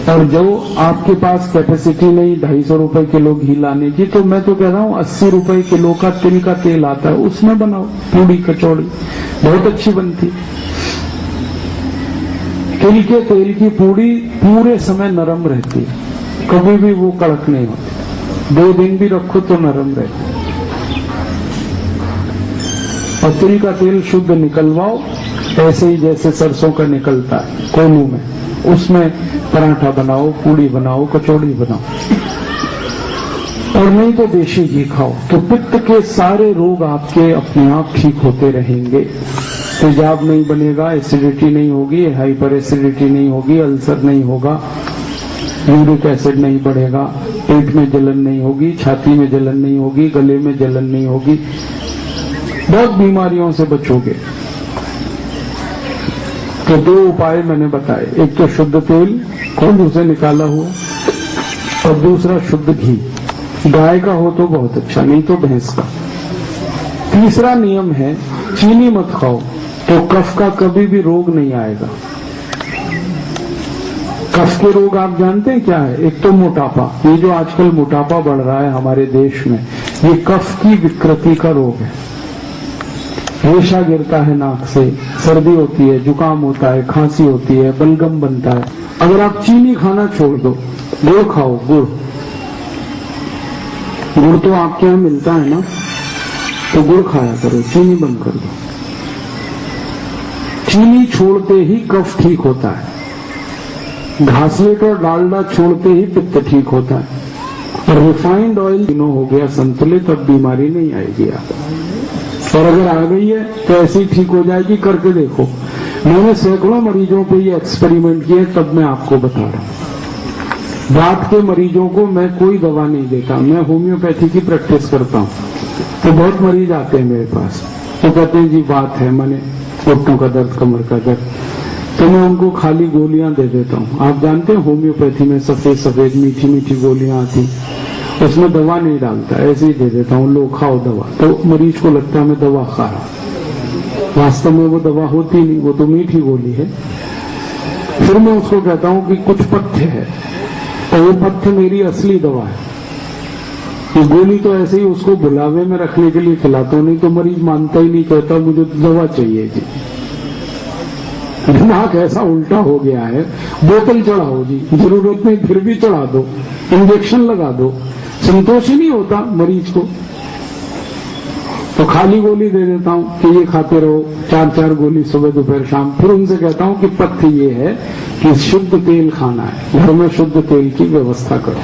और जो आपके पास कैपेसिटी नहीं 250 रुपए किलो घी लाने की, तो मैं तो कह रहा हूँ 80 रुपए किलो का तिल का तेल आता है, उसमें बनाओ पूड़ी कचौड़ी, बहुत अच्छी बनती। तिल के तेल की पूड़ी पूरे समय नरम रहती है, कभी भी वो कड़क नहीं होती। 2 दिन भी रखो तो नरम रहती। और तिल का तेल शुद्ध निकलवाओ, ऐसे ही जैसे सरसों का निकलता है कोल्हू में, उसमें पराठा बनाओ, पूड़ी बनाओ, कचौड़ी बनाओ। और नहीं तो देशी घी खाओ, तो पित्त के सारे रोग आपके अपने आप ठीक होते रहेंगे। तेजाब नहीं बनेगा, एसिडिटी नहीं होगी, हाइपर एसिडिटी नहीं होगी, अल्सर नहीं होगा, यूरिक एसिड नहीं बढ़ेगा, पेट में जलन नहीं होगी, छाती में जलन नहीं होगी, गले में जलन नहीं होगी, बहुत बीमारियों से बचोगे। तो 2 उपाय मैंने बताए, एक तो शुद्ध तेल कोल्हू से निकाला हुआ और दूसरा शुद्ध घी। गाय का हो तो बहुत अच्छा, नहीं तो भैंस का। तीसरा नियम है चीनी मत खाओ, तो कफ का कभी भी रोग नहीं आएगा। कफ के रोग आप जानते हैं क्या है? एक तो मोटापा, ये जो आजकल मोटापा बढ़ रहा है हमारे देश में, ये कफ की विकृति का रोग है। रेशा गिरता है नाक से, सर्दी होती है, जुकाम होता है, खांसी होती है, बलगम बनता है। अगर आप चीनी खाना छोड़ दो, गुड़ खाओ, गुड़ तो आपके यहाँ मिलता है ना, तो गुड़ खाया करो, चीनी बंद कर दो। चीनी छोड़ते ही कफ ठीक होता है, घासलेट और डालडा छोड़ते ही पित्त ठीक होता है, और रिफाइंड ऑयल तीनों हो गया संतुलित, अब बीमारी नहीं आएगी आपको। और अगर आ गई है तो ऐसे ही ठीक हो जाएगी, करके देखो। मैंने सैकड़ों मरीजों पे ये एक्सपेरिमेंट किए, तब मैं आपको बता रहा हूं। दांत के मरीजों को मैं कोई दवा नहीं देता, मैं होम्योपैथी की प्रैक्टिस करता हूं। तो बहुत मरीज आते हैं मेरे पास, तो कहते हैं जी बात है, मैंने घुटनों का दर्द, कमर का दर्द, तो मैं उनको खाली गोलियां दे देता हूं। आप जानते हैं होम्योपैथी में सफेद सफेद मीठी मीठी गोलियां आती, उसमें दवा नहीं डालता, ऐसे ही दे देता हूं, लो खाओ दवा। तो मरीज को लगता है मैं दवा खा रहा हूं, वास्तव में वो दवा होती नहीं, वो तो मीठी गोली है। फिर मैं उसको कहता हूं कि कुछ पथ्य है, और वो पथ्य मेरी असली दवा है। ये गोली तो ऐसे ही उसको बुलावे में रखने के लिए खिलाता हूं, नहीं तो मरीज मानता ही नहीं, कहता मुझे दवा चाहिए जी। दिमाग ऐसा उल्टा हो गया है, बोतल चढ़ाओ जी, जरूरत नहीं फिर भी चढ़ा दो, इंजेक्शन लगा दो, संतोष ही नहीं होता मरीज को। तो खाली गोली दे देता हूं कि ये खाते रहो, 4-4 गोली सुबह दोपहर शाम। फिर उनसे कहता हूं कि पथ्य ये है कि शुद्ध तेल खाना है, घर में शुद्ध तेल की व्यवस्था करो।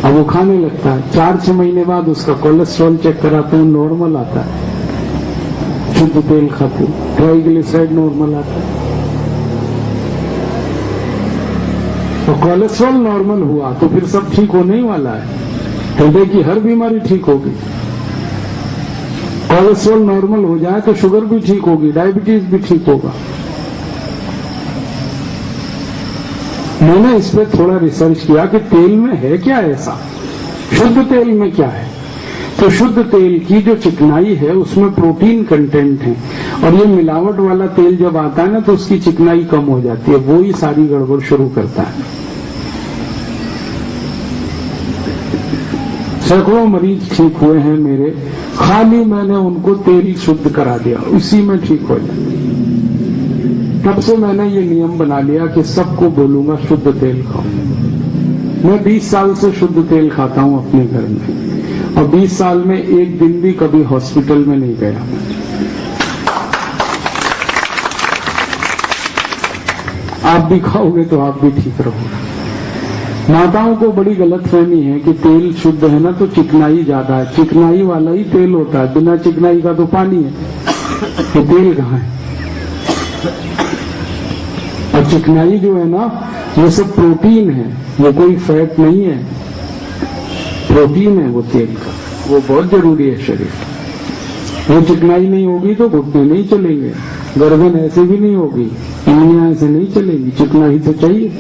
अब वो खाने लगता है, 4-6 महीने बाद उसका कोलेस्ट्रॉल चेक कराते हैं, नॉर्मल आता है। शुद्ध तेल खाते, ट्राइग्लिसराइड नॉर्मल आता है। तो कोलेस्ट्रॉल नॉर्मल हुआ तो फिर सब ठीक होने ही वाला है, हृदय की हर बीमारी ठीक होगी। कोलेस्ट्रॉल नॉर्मल हो जाए तो शुगर भी ठीक होगी, डायबिटीज भी ठीक होगा। मैंने इस पर थोड़ा रिसर्च किया कि तेल में है क्या ऐसा, शुद्ध तेल में क्या है। तो शुद्ध तेल की जो चिकनाई है उसमें प्रोटीन कंटेंट है, और ये मिलावट वाला तेल जब आता है ना तो उसकी चिकनाई कम हो जाती है, वो ही सारी गड़बड़ शुरू करता है। सैकड़ों मरीज ठीक हुए हैं मेरे, खाली मैंने उनको तेल शुद्ध करा दिया, उसी में ठीक हो जाए। तब से मैंने ये नियम बना लिया कि सबको बोलूंगा शुद्ध तेल खाओ। मैं 20 साल से शुद्ध तेल खाता हूं अपने घर में, और 20 साल में एक दिन भी कभी हॉस्पिटल में नहीं गया। आप भी खाओगे तो आप भी ठीक रहोगे। माताओं को बड़ी गलतफहमी है कि तेल शुद्ध है ना तो चिकनाई ज्यादा है, चिकनाई वाला ही तेल होता है, बिना चिकनाई का तो पानी है, तो तेल कहाँ है। और चिकनाई जो है ना वो सब प्रोटीन है, वो कोई फैट नहीं है, प्रोटीन है वो तेल का, वो बहुत जरूरी है शरीर। वो चिकनाई नहीं होगी तो घुटने नहीं चलेंगे, गर्दन ऐसे भी नहीं होगी, इंगलियां ऐसे नहीं चलेंगी, चिकनाई तो चाहिए।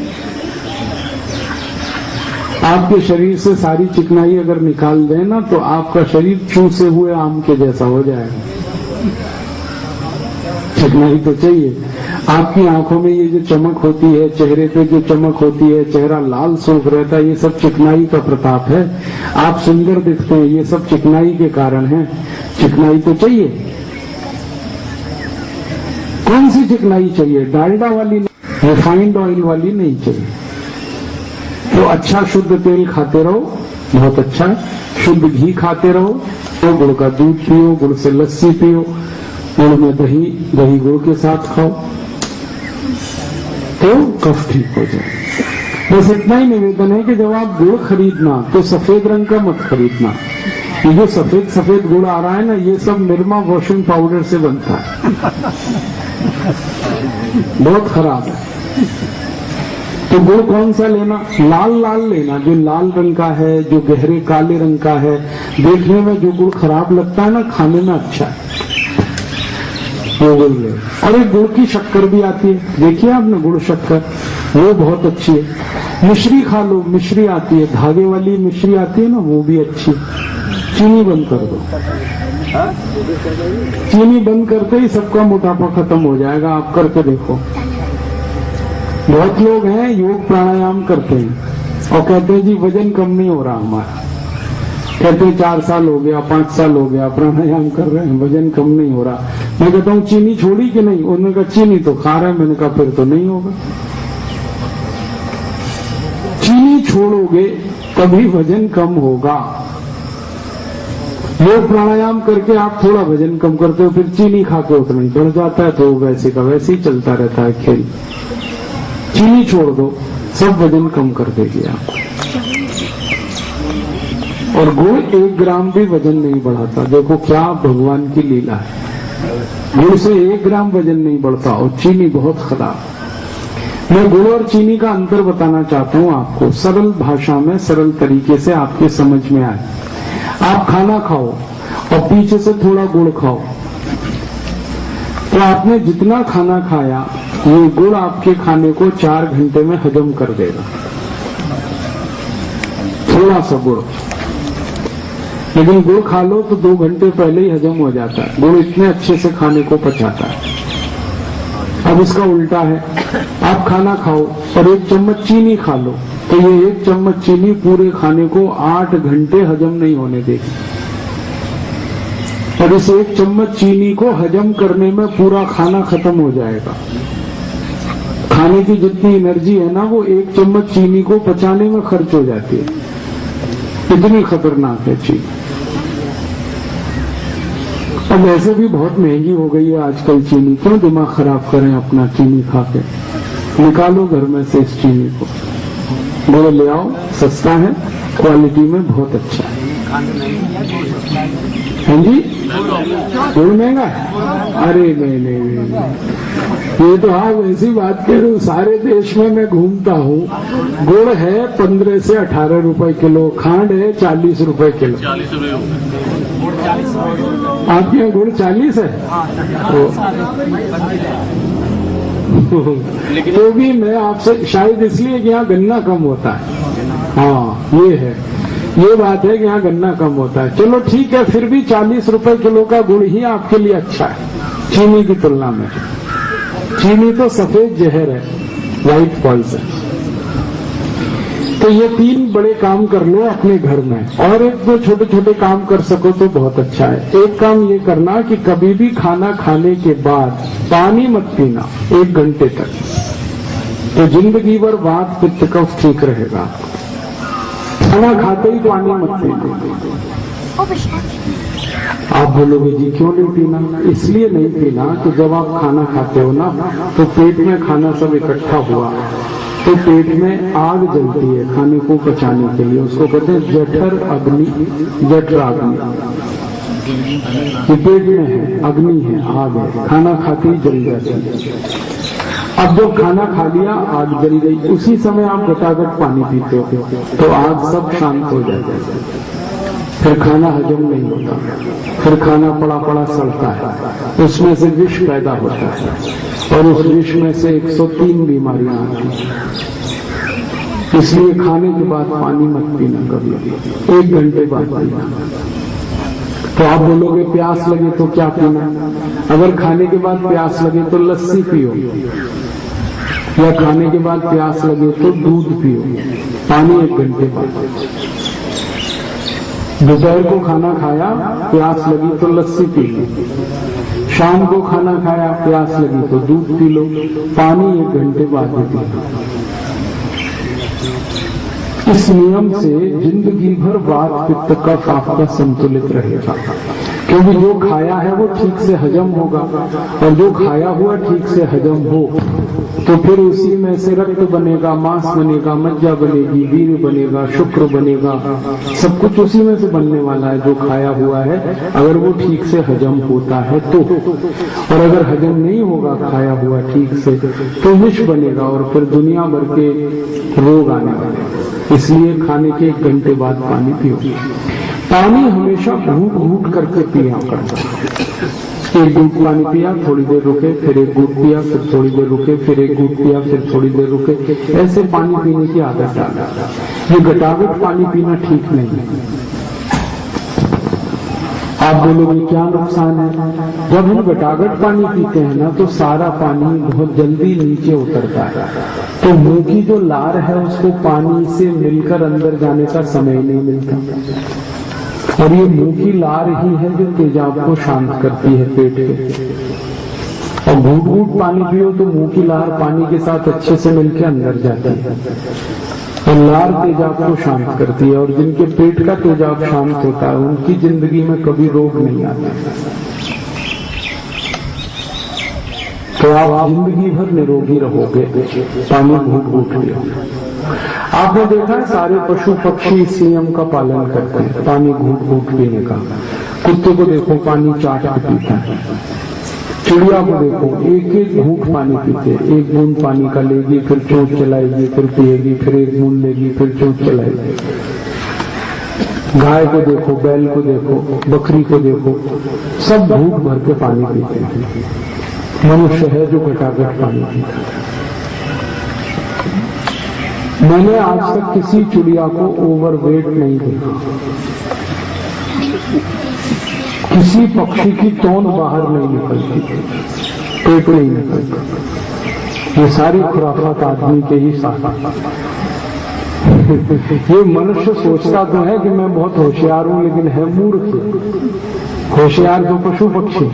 आपके शरीर से सारी चिकनाई अगर निकाल दें ना तो आपका शरीर चूसे हुए आम के जैसा हो जाएगा। चिकनाई तो चाहिए। आपकी आंखों में ये जो चमक होती है, चेहरे पे जो चमक होती है, चेहरा लाल सूख रहता है, ये सब चिकनाई का प्रताप है। आप सुंदर दिखते हैं, ये सब चिकनाई के कारण है। चिकनाई तो चाहिए। कौन सी चिकनाई चाहिए? डालडा वाली, रिफाइंड ऑयल वाली नहीं चाहिए। तो अच्छा शुद्ध तेल खाते रहो, बहुत अच्छा। शुद्ध घी खाते रहो, तो गुड़ का दूध पियो, गुड़ से लस्सी पियो, गुड़ में दही, दही गुड़ के साथ खाओ तो कफ ठीक हो जाए। बस इतना ही निवेदन है कि जब आप गुड़ खरीदना तो सफेद रंग का मत खरीदना, ये जो सफेद सफेद गुड़ आ रहा है ना, ये सब निरमा वॉशिंग पाउडर से बनता है। बहुत खराब है। तो गुड़ कौन सा लेना? लाल लाल लेना, जो लाल रंग का है, जो गहरे काले रंग का है। देखने में जो गुड़ खराब लगता है ना, खाने में अच्छा है, वो गुड़ ले। और एक गुड़ की शक्कर भी आती है, देखिए आपने गुड़ शक्कर, वो बहुत अच्छी है। मिश्री खा लो, मिश्री आती है, धागे वाली मिश्री आती है ना, वो भी अच्छी है। चीनी बंद कर दो, चीनी बंद करते ही सबका मोटापा खत्म हो जाएगा। आप करके देखो। बहुत लोग हैं योग प्राणायाम करते हैं और कहते हैं जी वजन कम नहीं हो रहा हमारा। कहते हैं 4 साल हो गया, 5 साल हो गया, प्राणायाम कर रहे हैं, वजन कम नहीं हो रहा। मैं कहता हूँ चीनी छोड़ी कि नहीं? उन्होंने कहा चीनी तो खा रहे हैं। मैंने कहा फिर तो नहीं होगा। चीनी छोड़ोगे तभी वजन कम होगा। योग प्राणायाम करके आप थोड़ा वजन कम करते हो, फिर चीनी खा के उतना ही बढ़ जाता है, तो वैसे का वैसे ही चलता रहता है खेल। चीनी छोड़ दो, सब वजन कम कर देगी आपको। और गुड़ 1 ग्राम भी वजन नहीं बढ़ाता। देखो क्या भगवान की लीला है। गुड़ से 1 ग्राम वजन नहीं बढ़ता और चीनी बहुत खराब। मैं गुड़ और चीनी का अंतर बताना चाहता हूं आपको, सरल भाषा में, सरल तरीके से आपके समझ में आए। आप खाना खाओ और पीछे से थोड़ा गुड़ खाओ, तो आपने जितना खाना खाया ये गुड़ आपके खाने को 4 घंटे में हजम कर देगा। थोड़ा सा गुड़, लेकिन गुड़ खा लो तो 2 घंटे पहले ही हजम हो जाता है। गुड़ इतने अच्छे से खाने को पचाता है। अब इसका उल्टा है, आप खाना खाओ और 1 चम्मच चीनी खा लो, तो ये 1 चम्मच चीनी पूरे खाने को 8 घंटे हजम नहीं होने देगी। और इस 1 चम्मच चीनी को हजम करने में पूरा खाना खत्म हो जाएगा। खाने की जितनी एनर्जी है ना, वो 1 चम्मच चीनी को पचाने में खर्च हो जाती है। इतनी खतरनाक है चीनी। अब वैसे भी बहुत महंगी हो गई है आजकल चीनी, क्यों दिमाग खराब करें अपना चीनी खा के। निकालो घर में से इस चीनी को, गुड़ ले आओ, सस्ता है, क्वालिटी में बहुत अच्छा है। हाँ जी, गुड़ महंगा है? अरे नहीं, ये तो आप ऐसी बात कह रहे हो। सारे देश में मैं घूमता हूँ, गुड़ है 15 से 18 रुपए किलो, खांड है 40 रुपए किलो। 40 आपके यहाँ गुड़ 40 है? तो भी मैं आपसे, शायद इसलिए कि यहाँ गन्ना कम होता है। हाँ, ये है, ये बात है कि यहाँ गन्ना कम होता है। चलो ठीक है, फिर भी 40 रुपए किलो का गुड़ ही आपके लिए अच्छा है चीनी की तुलना में। चीनी तो सफेद जहर है, व्हाइट पॉइजन। तो ये 3 बड़े काम कर लो अपने घर में, और 1-2 छोटे छोटे काम कर सको तो बहुत अच्छा है। एक काम ये करना कि कभी भी खाना खाने के बाद पानी मत पीना 1 घंटे तक, तो जिंदगी भर वात पित्त कफ ठीक रहेगा। खाना खाते ही पानी मत पीना। आप बोलोगे जी क्यों नहीं पीना? इसलिए नहीं पीना कि जब आप खाना खाते हो ना, तो पेट में खाना सब इकट्ठा हुआ, तो पेट में आग जलती है खाने को पचाने के लिए। उसको कहते हैं जठर अग्नि, जठराग्नि। ये पेट में है, अग्नि है, आग है, खाना खाते ही जल जाती है। अब जब खाना खा लिया, आग जल गई, उसी समय आप घटाघट पानी पीते हो तो आग सब शांत हो जाता है। फिर खाना हजम नहीं होता, फिर खाना पड़ा पड़ा सड़ता है, उसमें से विष पैदा होता है और उस विष में से 103 बीमारियां आती हैं। इसलिए खाने के बाद पानी मत पीना कभी, 1 घंटे बाद पीना। तो आप बोलोगे प्यास लगे तो क्या पीना? अगर खाने के बाद प्यास लगे तो लस्सी पियो, या खाने के बाद प्यास लगे तो दूध पियो, पानी 1 घंटे बाद। दोपहर को खाना खाया, प्यास लगी तो लस्सी पी लो, शाम को खाना खाया, प्यास लगी तो दूध पी लो, पानी 1 घंटे बाद पी लो। इस नियम से जिंदगी भर वात पित्त कफ आपका संतुलित रहेगा, क्योंकि जो खाया है वो ठीक से हजम होगा, और जो खाया हुआ ठीक से हजम हो तो फिर उसी में से रक्त बनेगा, मांस बनेगा, मज्जा बनेगी, वीर्य बनेगा, शुक्र बनेगा, सब कुछ उसी में से बनने वाला है जो खाया हुआ है, अगर वो ठीक से हजम होता है तो। और अगर हजम नहीं होगा खाया हुआ ठीक से तो विष बनेगा और फिर दुनिया भर के रोग आने वाले। इसलिए खाने के 1 घंटे बाद पानी पियो। पानी हमेशा घूट घूट करके पिया करना। एक घूट पानी पिया, थोड़ी देर रुके, फिर एक घूट पिया, फिर थोड़ी देर रुके, फिर एक घूट पिया, फिर थोड़ी देर रुके, ऐसे पानी पीने की आदत डाला। ये गटागट पानी पीना ठीक नहीं है। आप बोलोगे क्या नुकसान है? जब हम गटागट पानी पीते हैं ना तो सारा पानी बहुत जल्दी नीचे उतरता है, तो मुंह की जो लार है उसको पानी से मिलकर अंदर जाने का समय नहीं मिलता। और ये मुंह की लार ही है जो तेजाब को शांत करती है पेट के। और घूट घूट पानी पियो तो मुंह की लार पानी के साथ अच्छे से मिलकर अंदर जाती है और लार तेजाब को शांत करती है। और जिनके पेट का तेजाब शांत होता है उनकी जिंदगी में कभी रोग नहीं आता। तो आप जिंदगी भर निरोगी रहोगे, पानी घूट घूट लिया। आपने देखा है सारे पशु पक्षी इस नियम का पालन करते हैं, पानी घूट घूट पीने का। कुत्ते को देखो पानी चाट के पीता है, चिड़िया को देखो एक एक घूंट पानी पीते, एक बूंद पानी का लेगी, फिर चोंच चलाएगी, फिर पिएगी, फिर एक बूंद लेगी, फिर चोंच चलाएगी। गाय को देखो, बैल को देखो, बकरी को देखो, सब घूंट भर के पानी पीते हैं। मनुष्य है जो घटाघट पानी पीता है। मैंने आज तक किसी चिड़िया को ओवरवेट नहीं देखा, किसी पक्षी की तौन बाहर नहीं निकलती, पेट नहीं निकलता। ये सारी खुराफात आदमी के ही साथ। ये मनुष्य सोचता तो है कि मैं बहुत होशियार हूं, लेकिन है मूर्ख। होशियार जो पशु पक्षी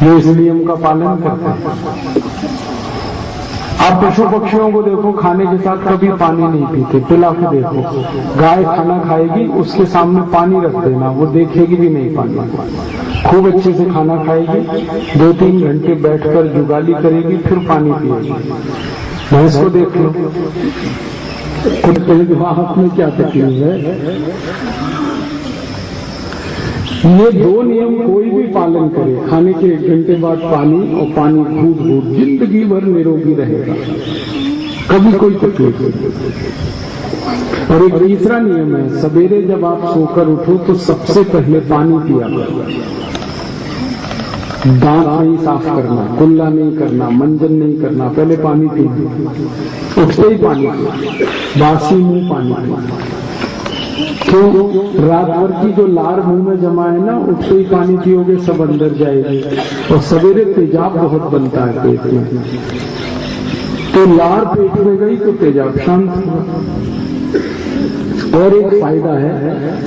ये इस नियम का पालन करते हैं। आप पशु पक्षियों को देखो खाने के साथ कभी पानी नहीं पीते, पिला के देखो। गाय खाना खाएगी, उसके सामने पानी रख देना, वो देखेगी भी नहीं पानी। खूब अच्छे से खाना खाएगी, 2-3 घंटे बैठकर जुगाली करेगी, फिर पानी पिएगी। भैंस को देख लो, कुत्ते के हाथ में क्या तकलीफ है। ये 2 नियम कोई भी पालन करे, खाने के 1 घंटे बाद पानी और पानी घूट घूट, जिंदगी भर निरोगी रहेगा, कभी कोई तकलीफ नहीं। और एक तीसरा नियम है, सवेरे जब आप सोकर उठो तो सबसे पहले पानी पिया करो। दांत नहीं साफ करना, कुल्ला नहीं करना, मंजन नहीं करना, पहले पानी पीना। उठते ही पानी पीना, बासी मुंह पानी पीना। क्यों? रात भर की जो लार मुंह में जमा है ना, उठते ही पानी पियोगे सब अंदर जाएगी। और सवेरे तेजाब बहुत बनता है पेट में, तो लार पेट में गई तो तेजाब शांत हुआ। और एक फायदा है,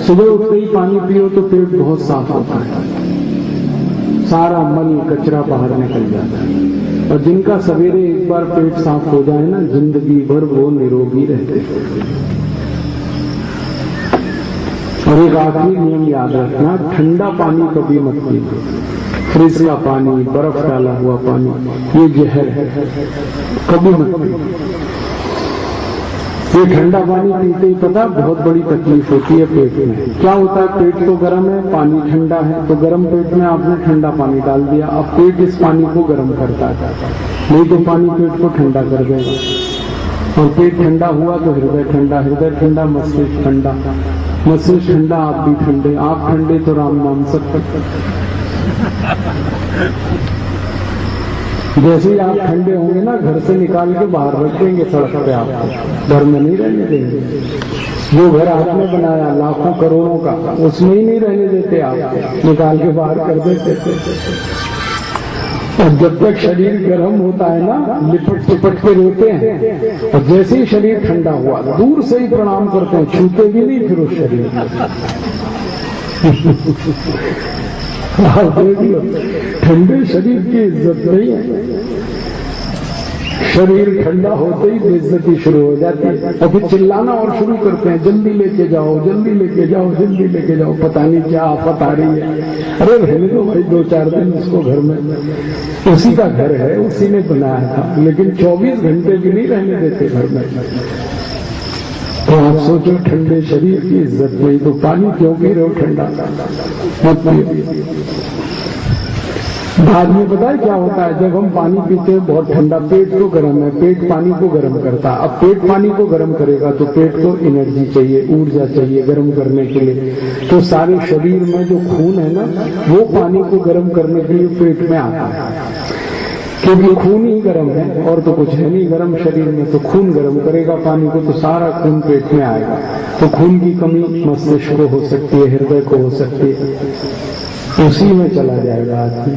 सुबह उठते ही पानी पियो तो पेट बहुत साफ होता है, सारा मल कचरा बाहर निकल जाता है। और जिनका सवेरे एक बार पेट साफ हो जाए ना, जिंदगी भर वो निरोगी रहते हैं। और एक आखिरी नियम याद रखना, ठंडा पानी कभी मत पीना। फ्रिज का पानी, बर्फ डाला हुआ पानी, ये जहर है, कभी मत पीना। ये ठंडा पानी पीते ही पता बहुत बड़ी तकलीफ होती है पेट में। क्या होता है, पेट तो गर्म है, पानी ठंडा है, तो गर्म पेट में आपने ठंडा पानी डाल दिया, अब पेट इस पानी को गर्म करता है, नहीं तो पानी पेट को ठंडा कर देगा। और पेट ठंडा हुआ तो हृदय ठंडा, हृदय ठंडा मस्तिष्क ठंडा, मस्तिष्क ठंडा आप भी ठंडे, आप ठंडे तो राम नाम सब। जैसे ही आप ठंडे होंगे ना, घर से निकाल के बाहर रख देंगे सड़क पे, आपको घर में नहीं रहने देंगे। जो घर आपने बनाया लाखों करोड़ों का, उसमें ही नहीं रहने देते, आप निकाल के बाहर कर देते। और जब तक शरीर गर्म होता है ना, लिपट चिपट के रोते हैं, और जैसे ही शरीर ठंडा हुआ दूर से ही प्रणाम करते हैं, छूते भी नहीं फिर उस शरीर। आप देख लो, ठंडे शरीर की इज्जत नहीं है। शरीर ठंडा होते ही बेइज्जती शुरू हो जाती है और फिर चिल्लाना और शुरू करते हैं, जल्दी लेके जाओ, जल्दी लेके जाओ, जल्दी लेके जाओ, पता नहीं क्या आफत आ रही है। अरे रहने दो भाई 2-4 दिन उसको घर में, उसी का घर है, उसी ने बनाया था, लेकिन 24 घंटे भी नहीं रहने देते घर में। तो आप सोचो ठंडे शरीर की इज्जत नहीं तो पानी क्यों पी रहे हो ठंडा, मत पियो। बाद में पता है क्या होता है, जब हम पानी पीते हैं बहुत ठंडा, पेट तो गर्म है, पेट पानी को गर्म करता है। अब पेट पानी को गर्म करेगा तो पेट को एनर्जी चाहिए, ऊर्जा चाहिए गर्म करने के लिए। तो सारे शरीर में जो खून है ना, वो पानी को गर्म करने के लिए पेट में आता है, क्योंकि खून ही गर्म है और तो कुछ है नहीं गर्म शरीर में। तो खून गर्म करेगा पानी को, तो सारा खून पेट में आएगा। तो खून की कमी मस्तिष्क को हो सकती है, हृदय को हो सकती है, उसी में चला जाएगा आदमी।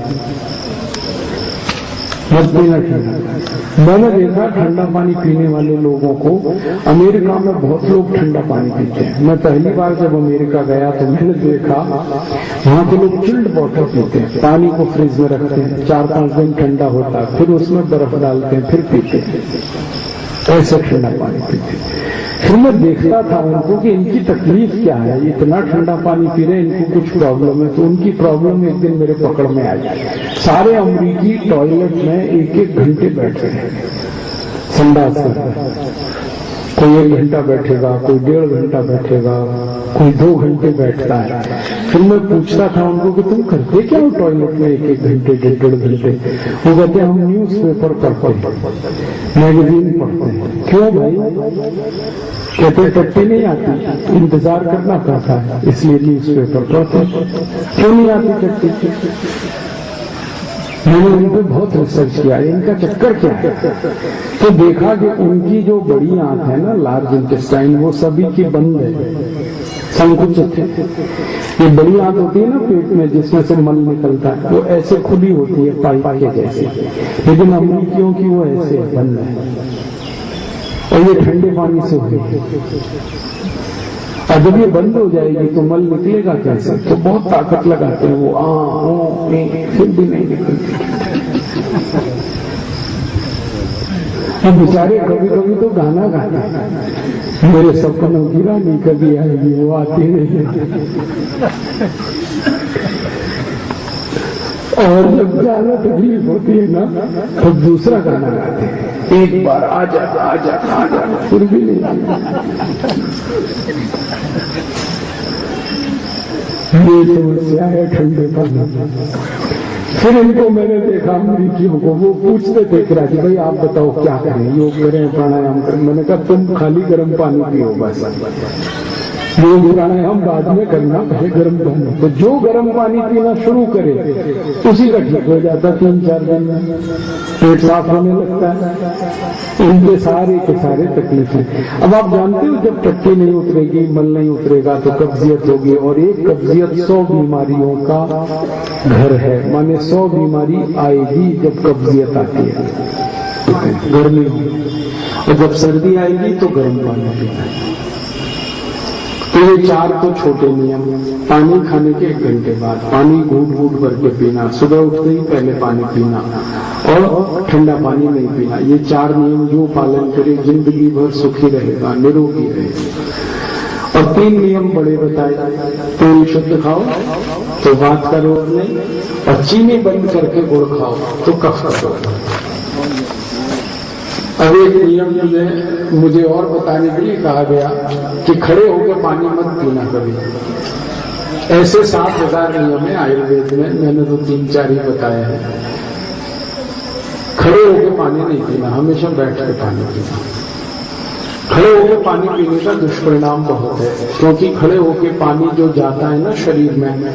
मत पीना ठंडा। मैंने देखा ठंडा पानी पीने वाले लोगों को, अमेरिका में बहुत लोग ठंडा पानी पीते हैं। मैं पहली बार जब अमेरिका गया तो मैंने देखा वहां के लोग चिल्ड वाटर पीते हैं, पानी को फ्रिज में रखते हैं, 4-5 दिन ठंडा होता है, फिर उसमें बर्फ डालते हैं, फिर पीते हैं, ऐसे ठंडा पानी पीते हैं। फिर मैं देखता था उनको कि इनकी तकलीफ क्या है, इतना ठंडा पानी पी रहे, इनको कुछ प्रॉब्लम है। तो उनकी प्रॉब्लम एक दिन मेरे पकड़ में आई। सारे अमरीकी टॉयलेट में 1-1 घंटे बैठे हैं संडास में, कोई 1 घंटा बैठेगा, कोई 1.5 घंटा बैठेगा, कोई 2 घंटे बैठता है। फिर मैं पूछता था उनको कि तुम करते क्या हो टॉयलेट में 1-1 घंटे, 1.5 घंटे? वो कहते हम न्यूज पेपर पढ़ते हैं, मैगजीन पढ़ते हैं। क्यों भाई? कहते टट्टी नहीं आती, इंतजार करना पड़ता है, इसलिए न्यूज पेपर पढ़ते हैं। क्यों नहीं आती टट्टी? मैंने उन पर बहुत रिसर्च किया, इनका चक्कर क्या है। तो देखा कि उनकी जो बड़ी आंत है ना, लार्ज इंटेस्टाइन, वो सभी की बंद है, संकुचित है। ये बड़ी आंत होती है ना पेट में, जिसमें से मल निकलता है, वो ऐसे खुली होती है पाइप के जैसे, लेकिन अमरीकियों की वो ऐसे बंद है, और ये ठंडे पानी से हुई है। और जब ये बंद हो जाएगी तो मल निकलेगा कैसे? तो बहुत ताकत लगाते हैं वो, फिर भी नहीं निकलती। अब बेचारे कभी कभी तो गाना गाते हैं, मेरे सपनों की रानी कभी आएगी, वो आती नहीं। और जब ज्यादा तकलीफ होती है ना, तो दूसरा गाना गाते हैं, एक बार आजा आजा आजा, फिर भी नहीं। ये समस्या है ठंडे पानी। फिर इनको मैंने देखा अमरीकियों को, वो पूछते थे कि राजी भाई आप बताओ क्या करें, योग करें, प्राणायाम करें? मैंने कहा तुम खाली गर्म पानी पियो बस, योग प्राणायाम बाद में करना, पहले गर्म पानी। तो जो गर्म पानी पीना शुरू करे उसी का ठीक हो जाता, 3-4 दिन में पेट साफ होने लगता है। इनके सारे के सारे तकलीफें। अब आप जानते हो जब टट्टी नहीं उतरेगी, मल नहीं उतरेगा तो कब्जियत होगी, और एक कब्जियत 100 बीमारियों का घर है। माने 100 बीमारी आएगी जब कब्जियत आती है, गर्मी होगी, और जब सर्दी आएगी तो गर्म पानी पीना है। तो ये 4 तो छोटे नियम। पानी खाने के 1 घंटे बाद पानी घूट-घूट भर के पीना, सुबह उठते ही पहले पानी पीना, और ठंडा पानी नहीं पीना। ये 4 नियम जो पालन करे जिंदगी भर सुखी रहेगा, निरोगी रहेगा। और 3 नियम बड़े बताए, तेल शुद्ध खाओ तो वात का रोग नहीं, और चीनी बंद करके गुड़ खाओ तो कफ का रोग। अब एक नियम मुझे और बताने के लिए कहा गया कि खड़े होकर पानी मत पीना कभी। ऐसे 7,000 नियम है आयुर्वेद में, मैंने तो 3-4 ही बताया है। खड़े होकर पानी नहीं पीना, हमेशा बैठ के पानी पीना। खड़े होकर पानी पीने का दुष्परिणाम बहुत है, क्योंकि खड़े होकर पानी जो जाता है ना शरीर में,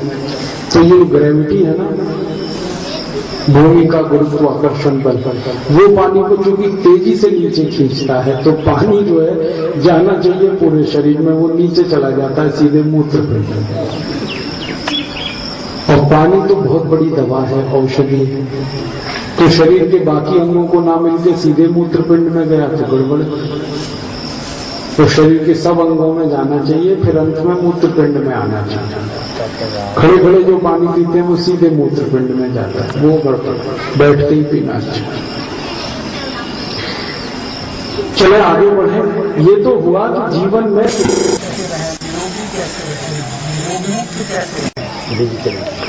तो ये ग्रेविटी है ना, भूमि का गुरुत्वाकर्षण बल, वो पानी को जो कि तेजी से नीचे खींचता है। तो पानी जो है जाना चाहिए पूरे शरीर में, वो नीचे चला जाता है सीधे मूत्र पिंड में। और पानी तो बहुत बड़ी दवा है, औषधि है। तो शरीर के बाकी अंगों को ना मिलके सीधे मूत्र पिंड में गया तो गड़बड़। तो शरीर के सब अंगों में जाना चाहिए, फिर अंत में मूत्र पिंड में आना चाहिए। खड़े खड़े जो पानी पीते हैं वो सीधे मूत्र पिंड में जाता है, वो गड़बड़। बैठते ही पीना चाहिए। चले आगे बढ़े। ये तो हुआ कि जीवन में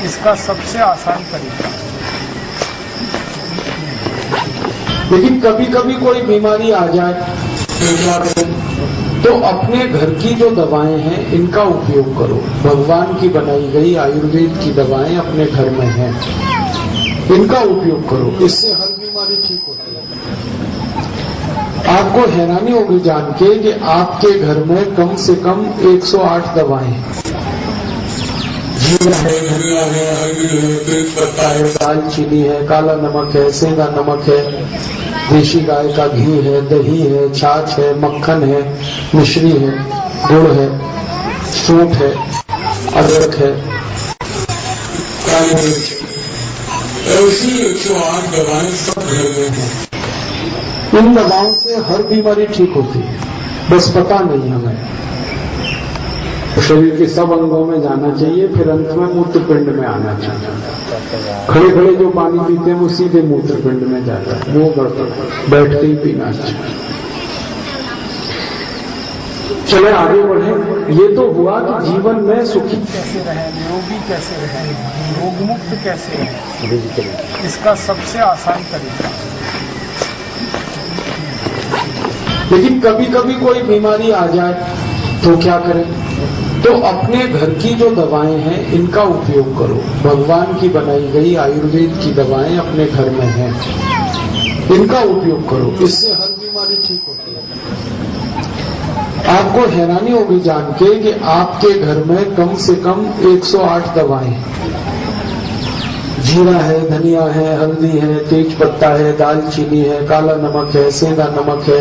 इसका सबसे आसान तरीका। लेकिन कभी कभी कोई बीमारी आ जाए तो अपने घर की जो दवाएं हैं इनका उपयोग करो। भगवान की बनाई गई आयुर्वेद की दवाएं अपने घर में हैं, इनका उपयोग करो, इससे हर बीमारी ठीक होती है। आपको हैरानी होगी जान के कि आपके घर में कम से कम 108 दवाएं हैं। जीरा है, धनिया है, हल्दी है, तेज पत्ता है, दालचीनी है, काला नमक है, सेंधा नमक है, देशी गाय का घी है, दही है, छाछ है, मक्खन है, मिश्री है, गुड़ है, सूंठ है, अदरक है, काली मिर्च। ऐसी 108 दवाएं सब घर में हैं। इन दवाओं से हर बीमारी ठीक होती है, बस पता नहीं हमें। शरीर के सब अंगों में जाना चाहिए, फिर अंत में मूत्रपिंड में आना चाहिए। खड़े खड़े जो पानी पीते हैं वो सीधे मूत्रपिंड में जाता है, वो गड़बड़, बैठ के ही पीना चाहिए। चले आगे बढ़े। ये तो हुआ कि जीवन में सुखी कैसे रहें, निरोगी कैसे रहें, रोग मुक्त कैसे रहें, इसका सबसे आसान तरीका। लेकिन कभी कभी कोई बीमारी आ जाए तो क्या करें? तो अपने घर की जो दवाएं हैं इनका उपयोग करो। भगवान की बनाई गई आयुर्वेद की दवाएं अपने घर में हैं, इनका उपयोग करो, इससे हर बीमारी ठीक होती है। आपको हैरानी होगी जान के कि आपके घर में कम से कम 108 दवाएं हैं। जीरा है, धनिया है, हल्दी है, तेज पत्ता है, दालचीनी है, काला नमक है, सेंधा नमक है,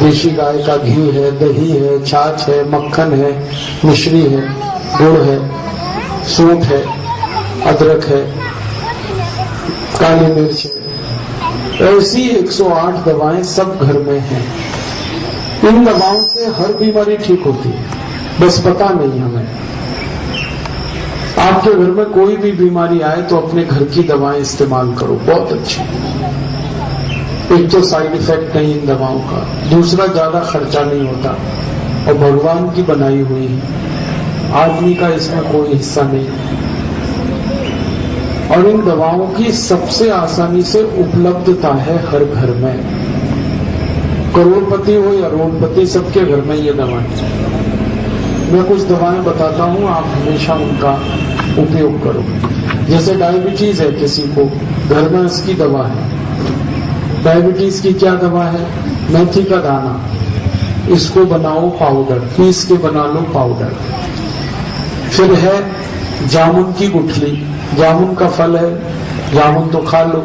देशी गाय का घी है, दही है, छाछ है, मक्खन है, मिश्री है, गुड़ है, सूंठ है, अदरक है, काली मिर्च है। ऐसी 108 दवाएं सब घर में हैं। इन दवाओं से हर बीमारी ठीक होती है, बस पता नहीं हमें। आपके घर में कोई भी बीमारी आए तो अपने घर की दवाएं इस्तेमाल करो, बहुत अच्छी। एक तो साइड इफेक्ट नहीं इन दवाओं का, दूसरा ज्यादा खर्चा नहीं होता और भगवान की बनाई हुई है, आदमी का इसमें कोई हिस्सा नहीं। और इन दवाओं की सबसे आसानी से उपलब्धता है हर घर में। करोड़पति हो या रोडपति, सबके घर में ये दवाएं। मैं कुछ दवाएं बताता हूं, आप हमेशा उनका उपयोग करो। जैसे डायबिटीज है किसी को, घर में उसकी दवा है। डायबिटीज की क्या दवा है? मेथी का दाना, इसको बनाओ पाउडर, पीस के बना लो पाउडर। फिर है जामुन की गुठली, जामुन का फल है, जामुन तो खा लो,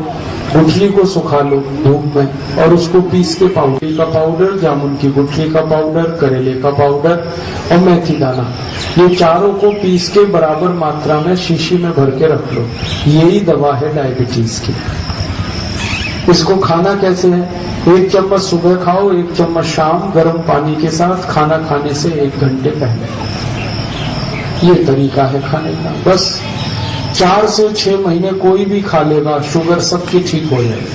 गुठली को सुखा लो धूप में और उसको पीस के पाउडर का पाउडर, जामुन की गुठली का पाउडर, करेले का पाउडर और मेथी दाना, ये चारों को पीस के बराबर मात्रा में शीशी में भर के रख लो। यही दवा है डायबिटीज की। इसको खाना कैसे है? 1 चम्मच सुबह खाओ, 1 चम्मच शाम, गर्म पानी के साथ, खाना खाने से 1 घंटे पहले। ये तरीका है खाने का। बस 4 से 6 महीने कोई भी खा लेगा, शुगर सबकी ठीक हो जाएगी।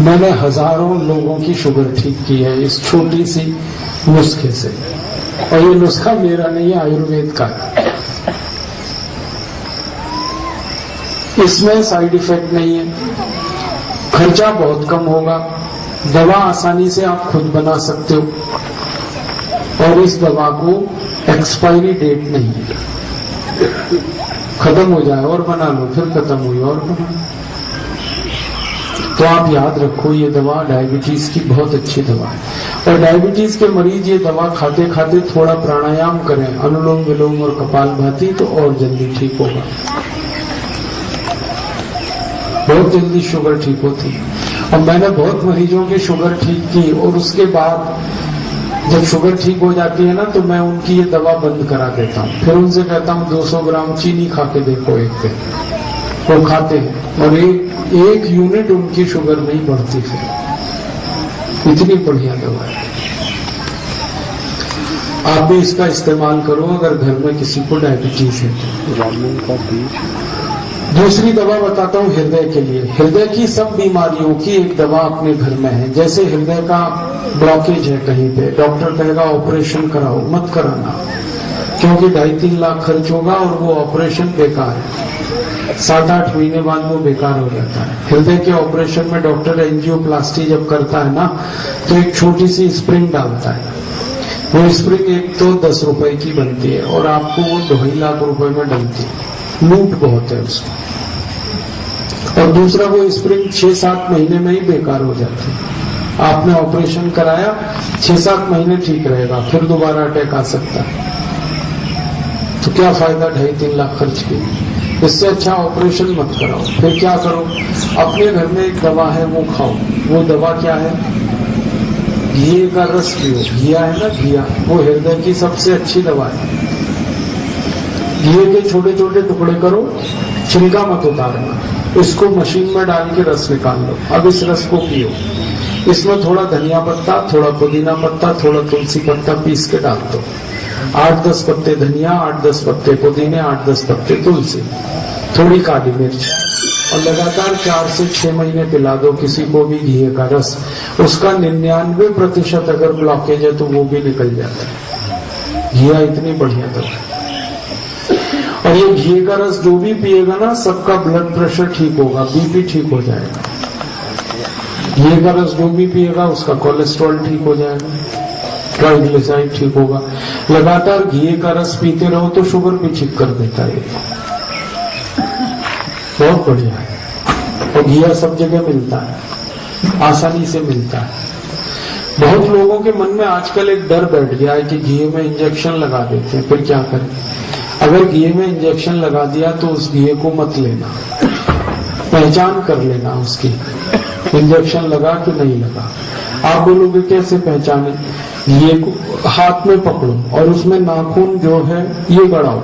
मैंने हजारों लोगों की शुगर ठीक की है इस छोटी सी नुस्खे से, और ये नुस्खा मेरा नहीं है, आयुर्वेद का है। इसमें साइड इफेक्ट नहीं है, खर्चा बहुत कम होगा, दवा आसानी से आप खुद बना सकते हो और इस दवा को एक्सपायरी डेट नहीं है। खत्म हो जाए और बना लो, फिर खत्म हुई और बना लो। तो आप याद रखो, ये दवा डायबिटीज की बहुत अच्छी दवा है। और डायबिटीज के मरीज ये दवा खाते खाते थोड़ा प्राणायाम करें, अनुलोम विलोम और कपालभाति, तो और जल्दी ठीक होगा। बहुत जल्दी शुगर ठीक होती है। और मैंने बहुत मरीजों की शुगर ठीक की और उसके बाद जब शुगर ठीक हो जाती है ना, तो मैं उनकी ये दवा बंद करा देता हूँ। फिर उनसे कहता हूँ 200 ग्राम चीनी खा के देखो एक दिन। वो खाते हैं और एक यूनिट उनकी शुगर नहीं बढ़ती। फिर इतनी बढ़िया दवा है, आप भी इसका इस्तेमाल करो अगर घर में किसी को डायबिटीज है। जामुन का बीज दूसरी दवा बताता हूँ हृदय के लिए। हृदय की सब बीमारियों की एक दवा अपने घर में है। जैसे हृदय का ब्लॉकेज है कहीं पे, डॉक्टर कहेगा ऑपरेशन कराओ, मत कराना, क्योंकि 2.5-3 लाख खर्च होगा और वो ऑपरेशन बेकार है। 7-8 महीने बाद वो बेकार हो जाता है। हृदय के ऑपरेशन में डॉक्टर एंजियोप्लास्टी जब करता है ना, तो एक छोटी सी स्प्रिंग डालता है। वो स्प्रिंग एक तो 10 रुपए की बनती है और आपको वो 2.5 लाख रुपए में डलती है। लूट बहुत है उसमें। और दूसरा, वो स्प्रिंग 6-7 महीने में ही बेकार हो जाती है। आपने ऑपरेशन कराया, 6-7 महीने ठीक रहेगा, फिर दोबारा अटैक आ सकता है। तो क्या फायदा 2.5-3 लाख खर्च की? इससे अच्छा ऑपरेशन मत कराओ। फिर क्या करो, अपने घर में एक दवा है वो खाओ। वो दवा क्या है? घी का रस पियो। घिया है ना, घिया, वो हृदय की सबसे अच्छी दवा है। घी के छोटे छोटे टुकड़े करो, छिलका मत उतारना, इसको मशीन में डाल के रस निकाल लो। अब इस रस को पियो। इसमें थोड़ा धनिया पत्ता, थोड़ा पुदीना पत्ता, थोड़ा तुलसी पत्ता पीस के डाल दो। 8-10 पत्ते धनिया, 8-10 पत्ते पुदीने, 8-10 पत्ते तुलसी, थोड़ी काली मिर्च, और लगातार 4 से 6 महीने पिला दो किसी को भी घी का रस। उसका 99% अगर ब्लॉकेज है तो वो भी निकल जाता है। घिया इतनी बढ़िया दवा है। और ये घी का रस जो भी पिएगा ना, सबका ब्लड प्रेशर ठीक होगा, बीपी ठीक हो जाएगा। घी का रस जो भी पिएगा उसका कोलेस्ट्रॉल ठीक हो जाएगा, ट्राइग्लिसराइड ठीक होगा। लगातार घी का रस पीते रहो तो शुगर भी ठीक कर देता है। बहुत बढ़िया है। और घिया सब जगह मिलता है, आसानी से मिलता है। बहुत लोगों के मन में आजकल एक डर बैठ गया है कि घी में इंजेक्शन लगा देते हैं, फिर क्या करें? अगर घी में इंजेक्शन लगा दिया तो उस घी को मत लेना, पहचान कर लेना उसकी, इंजेक्शन लगा कि नहीं लगा। आप बोलोगे कैसे पहचाने? घी को हाथ में पकड़ो और उसमें नाखून जो है ये गड़ाओ,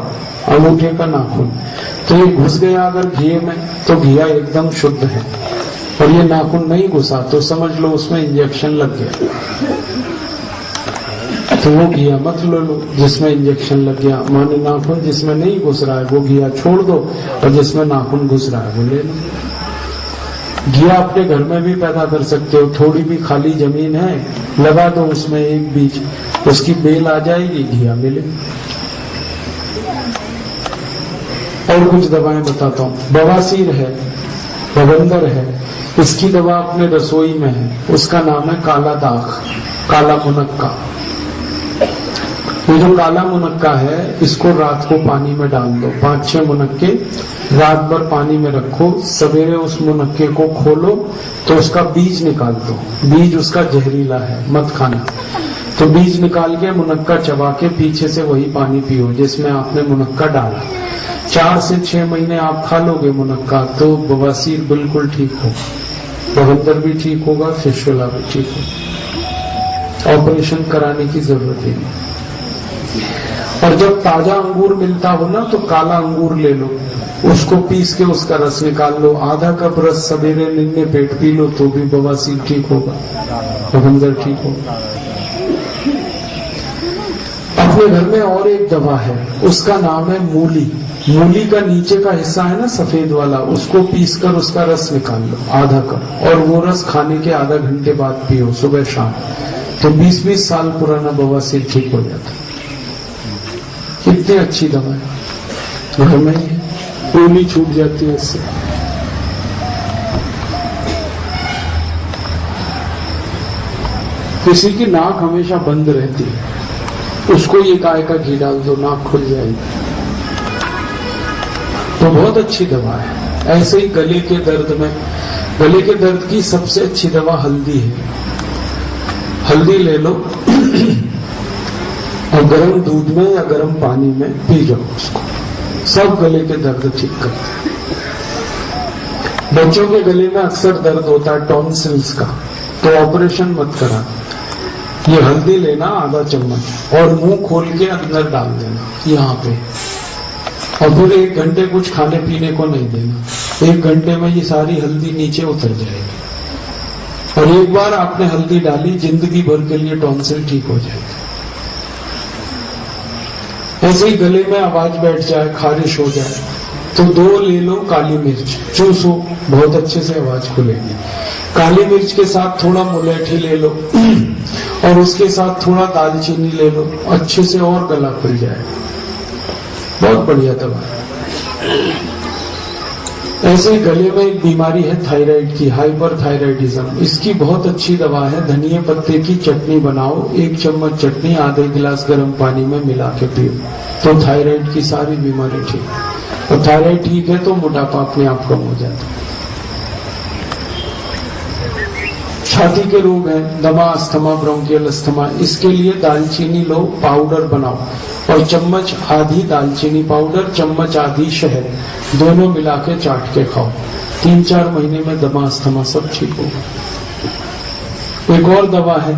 अंगूठे का नाखून, तो ये घुस गया अगर घी में तो घिया एकदम शुद्ध है। और ये नाखून नहीं घुसा तो समझ लो उसमें इंजेक्शन लग गया। तो वो घिया मत लो जिसमें इंजेक्शन लग गया। माने नाखून जिसमें नहीं घुस रहा है वो घिया छोड़ दो, और जिसमें नाखून घुस रहा है वो ले लो। घिया अपने घर में भी पैदा कर सकते हो। थोड़ी भी खाली जमीन है, लगा दो उसमें एक बीज, उसकी बेल आ जाएगी, घिया मिले। और कुछ दवाएं बताता हूँ। बवासीर है, भगंदर है, इसकी दवा अपने रसोई में है। उसका नाम है काला दाग, काला मुनक्का। ये जो काला मुनक्का है, इसको रात को पानी में डाल दो। 5-6 मुनक्के रात भर पानी में रखो। सवेरे उस मुनक्के को खोलो तो उसका बीज निकाल दो। बीज उसका जहरीला है, मत खाना। तो बीज निकाल के मुनक्का चबा के पीछे से वही पानी पियो जिसमें आपने मुनक्का डाला। 4 से 6 महीने आप खा लोगे मुनक्का तो बवासीर बिल्कुल ठीक हो, बवंदर भी ठीक होगा, फिशुला भी ठीक होगा। ऑपरेशन कराने की जरूरत ही नहीं। और जब ताजा अंगूर मिलता हो ना तो काला अंगूर ले लो, उसको पीस के उसका रस निकाल लो। आधा कप रस सवेरे निन्ने पेट पी लो तो भी बवासीर ठीक होगा, बवंदर ठीक होगा। अपने घर में और एक दवा है, उसका नाम है मूली। मूली का नीचे का हिस्सा है ना सफेद वाला, उसको पीसकर उसका रस निकाल लो आधा कप, और वो रस खाने के आधा घंटे बाद पियो सुबह शाम। तो 20-20 साल पुराना बवासीर ठीक हो जाता। कितनी अच्छी दवा है, घर में ही मूली छूट जाती है इससे। किसी की नाक हमेशा बंद रहती है, उसको ये गाय का घी डाल दो, नाक खुल जाएगी। तो बहुत अच्छी दवा है। ऐसे ही गले के दर्द में, गले के दर्द की सबसे अच्छी दवा हल्दी है। हल्दी ले लो और गर्म दूध में या गर्म पानी में पी जाओ उसको, सब गले के दर्द ठीक करते हैं। बच्चों के गले में अक्सर दर्द होता है टॉन्सिल्स का, तो ऑपरेशन मत करा। ये हल्दी लेना आधा चम्मच और मुंह खोल के अंदर डाल देना यहाँ पे, और फिर 1 घंटे कुछ खाने पीने को नहीं देना। 1 घंटे में ये सारी हल्दी नीचे उतर जाएगी। और एक बार आपने हल्दी डाली, जिंदगी भर के लिए टॉन्सिल ठीक हो जाएगा। ऐसे ही गले में आवाज बैठ जाए, खारिश हो जाए, तो 2 ले लो काली मिर्च, चूसो, बहुत अच्छे से आवाज खुलेगी। काली मिर्च के साथ थोड़ा मुलैठी ले लो और उसके साथ थोड़ा दालचीनी ले लो, अच्छे से और गला खुल जाएगा। बहुत बढ़िया दवा है। ऐसे ही गले में एक बीमारी है थायराइड की, हाइपरथायराइडिज्म, इसकी बहुत अच्छी दवा है। धनिया पत्ते की चटनी बनाओ, 1 चम्मच चटनी आधे गिलास गर्म पानी में मिला के पियो, तो थायराइड की सारी बीमारी ठीक। और थायराइड ठीक है तो मोटापा अपने आप कम हो जाता है। छाती के रोग हैं, दमा, अस्थमा, ब्रोंकियल अस्थमा, इसके लिए दालचीनी लो, पाउडर बनाओ और चम्मच आधी दालचीनी पाउडर, चम्मच आधी शहद, दोनों मिला के चाट के खाओ। 3-4 महीने में दमा, अस्थमा सब ठीक होगा। एक और दवा है,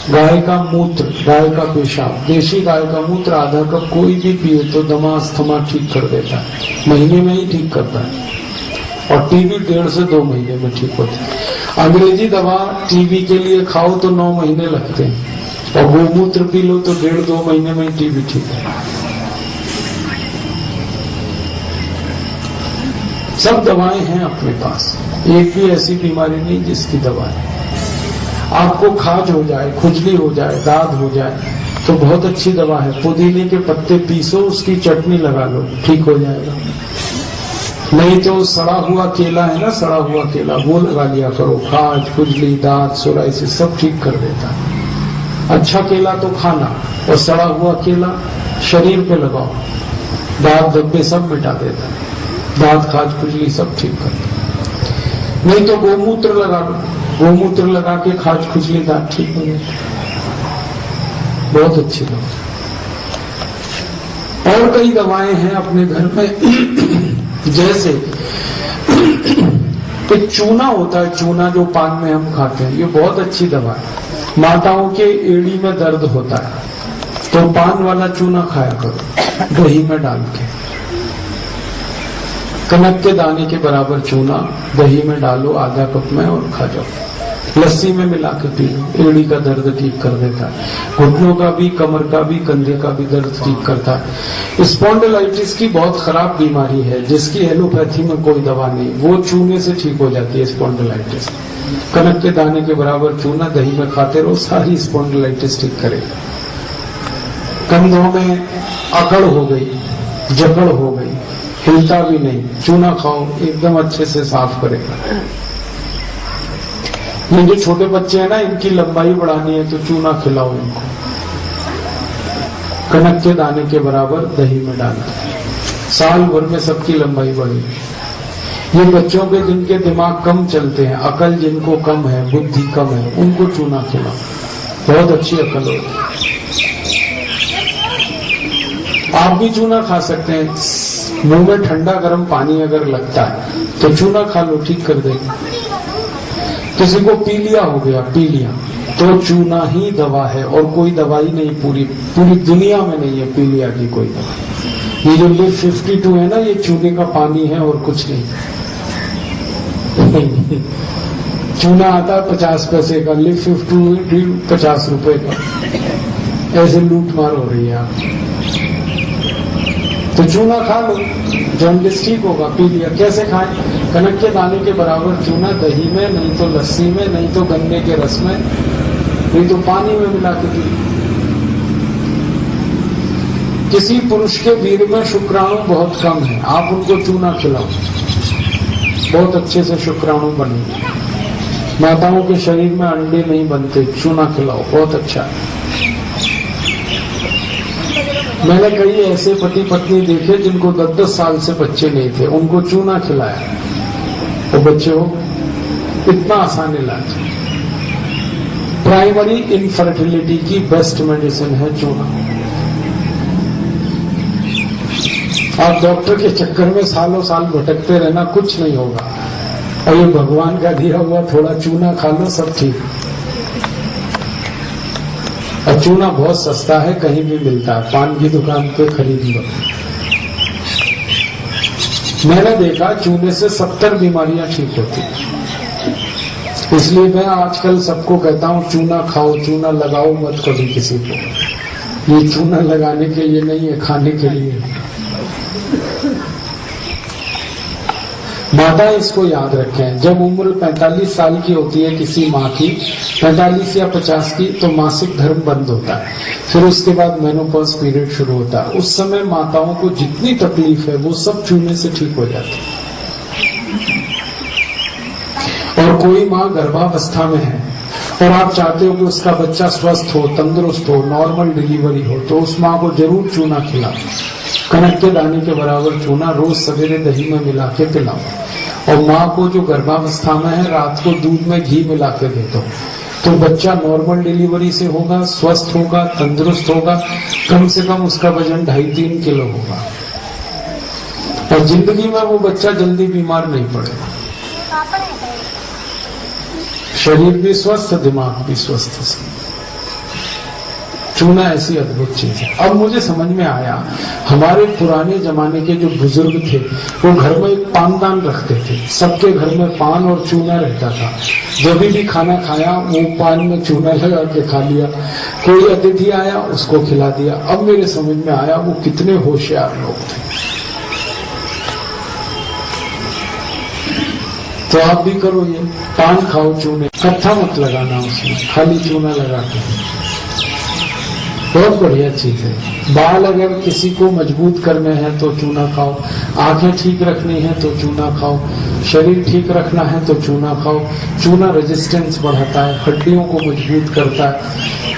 गाय का मूत्र, गाय का पेशाब, देशी गाय का मूत्र आधा कप कोई भी पिए तो दमा, अस्थमा ठीक कर देता है, महीने में ही ठीक करता है। और टीबी 1.5 से 2 महीने में ठीक होती है। अंग्रेजी दवा टीबी के लिए खाओ तो 9 महीने लगते हैं, और गोमूत्र पी लो तो 1.5-2 महीने में टीबी ठीक है। सब दवाएं हैं अपने पास, एक भी ऐसी बीमारी नहीं जिसकी दवा है। आपको खाज हो जाए, खुजली हो जाए, दाद हो जाए तो बहुत अच्छी दवा है, पुदीने के पत्ते पीसो, उसकी चटनी लगा लो, ठीक हो जाएगा। नहीं तो सड़ा हुआ केला है ना, सड़ा हुआ केला वो लगा लिया करो, खाज, खुजली, दांत, सोराइसिस सब ठीक कर देता है। अच्छा केला तो खाना, और सड़ा हुआ केला शरीर पे लगाओ, दांत धब्बे सब मिटा देता है, दांत, खाज, खुजली सब ठीक करता है। नहीं तो गोमूत्र लगा लो, गोमूत्र लगा के खाज, खुजली, दांत ठीक हो जाता है, बहुत अच्छी दवा। और कई दवाएं हैं अपने घर में जैसे एक चूना होता है, चूना जो पान में हम खाते हैं, ये बहुत अच्छी दवा है। माताओं के एड़ी में दर्द होता है तो पान वाला चूना खाया करो, दही में डाल के, कनक के दाने के बराबर चूना दही में डालो आधा कप में और खा जाओ, लस्सी में मिला के पी लो, एड़ी का दर्द ठीक कर देता है, घुटनों का भी, कमर का भी, कंधे का भी दर्द ठीक करता है। स्पॉन्डिलाइटिस की बहुत खराब बीमारी है जिसकी एलोपैथी में कोई दवा नहीं, वो चूने से ठीक हो जाती है स्पॉन्डिलाइटिस। कनक के दाने के बराबर चूना दही में खाते रहो, सारी स्पॉन्डिलाइटिस ठीक करेगा। कंधों में अकड़ हो गई, जकड़ हो गई, हिलता भी नहीं, चूना खाओ, एकदम अच्छे से साफ करेगा। ये जो छोटे बच्चे हैं ना, इनकी लंबाई बढ़ानी है तो चूना खिलाओ इनको, कनक के दाने के बराबर दही में डाल, साल भर में सबकी लंबाई बढ़ेगी। ये बच्चों के जिनके दिमाग कम चलते हैं, अकल जिनको कम है, बुद्धि कम है, उनको चूना खिलाओ, बहुत अच्छी अकल होगी। आप भी चूना खा सकते हैं, मुंह में ठंडा गर्म पानी अगर लगता है तो चूना खा लो, ठीक कर देगा। किसी को पीलिया हो गया, पीलिया, तो चूना ही दवा है और कोई दवाई नहीं, पूरी दुनिया में नहीं है पीलिया की कोई दवा। ये जो लिव 52 है ना, ये चूने का पानी है और कुछ नहीं। चूना आता है 50 पैसे का, लिव 52 50 रुपए का, ऐसे लूट मार हो रही है आप। तो चूना खा लो, जॉन्डिस ठीक होगा। पीलिया कैसे खाएं? कनक के दाने के बराबर चूना दही में, नहीं तो लस्सी में, नहीं तो गन्ने के रस में, नहीं तो पानी में मिला के पी। किसी पुरुष के वीर्य में शुक्राणु बहुत कम है, आप उनको चूना खिलाओ, बहुत अच्छे से शुक्राणु बनेंगे। माताओं के शरीर में अंडे नहीं बनते, चूना खिलाओ, बहुत अच्छा है। मैंने कई ऐसे पति पत्नी देखे जिनको 10-10 साल से बच्चे नहीं थे, उनको चूना खिलाया तो बच्चे हो। इतना आसान इलाज। प्राइमरी इनफर्टिलिटी की बेस्ट मेडिसिन है चूना। आप डॉक्टर के चक्कर में सालों साल भटकते रहना, कुछ नहीं होगा। और ये भगवान का दिया हुआ थोड़ा चूना खा लो, सब ठीक। और चूना बहुत सस्ता है, कहीं भी मिलता है, पान की दुकान पे खरीद लो। मैंने देखा चूने से 70 बीमारियां ठीक होती हैं। इसलिए मैं आजकल सबको कहता हूं चूना खाओ, चूना लगाओ मत कभी किसी को। ये चूना लगाने के लिए नहीं है, खाने के लिए। माता इसको याद रखें, जब उम्र 45 साल की होती है किसी माँ की, 45 या 50 की, तो मासिक धर्म बंद होता है। फिर उसके बाद मेनोपॉज पीरियड शुरू होता है। उस समय माताओं को जितनी तकलीफ है वो सब चूने से ठीक हो जाती है। और कोई माँ गर्भावस्था में है और आप चाहते हो कि उसका बच्चा स्वस्थ हो, तंदुरुस्त हो, नॉर्मल डिलीवरी हो, तो उस माँ को जरूर चूना खिलाओ। कनक के दाने के बराबर चूना रोज सवेरे दही में मिला के पिलाओ। और माँ को जो गर्भावस्था में है रात को दूध में घी मिला के दे दो, तो बच्चा नॉर्मल डिलीवरी से होगा, स्वस्थ होगा, तंदुरुस्त होगा। कम से कम उसका वजन 2.5-3 किलो होगा और जिंदगी में वो बच्चा जल्दी बीमार नहीं पड़ेगा। शरीर भी स्वस्थ, दिमाग भी स्वस्थ। चूना ऐसी अद्भुत चीज है। अब मुझे समझ में आया, हमारे पुराने जमाने के जो बुजुर्ग थे वो घर में एक पानदान रखते थे। सबके घर में पान और चूना रहता था। जब भी खाना खाया वो पान में चूना लगा के खा लिया। कोई अतिथि आया उसको खिला दिया। अब मेरे समझ में आया वो कितने होशियार लोग थे। तो आप भी करो ये, पान खाओ, चूने कट्ठा मत लगाना उसमें, खाली चूना लगा के। बहुत बढ़िया चीज है। बाल अगर किसी को मजबूत करने हैं तो चूना खाओ, आंखें ठीक रखनी है तो चूना खाओ, शरीर ठीक रखना है तो चूना खाओ। चूना रेजिस्टेंस बढ़ाता है, हड्डियों को मजबूत करता है।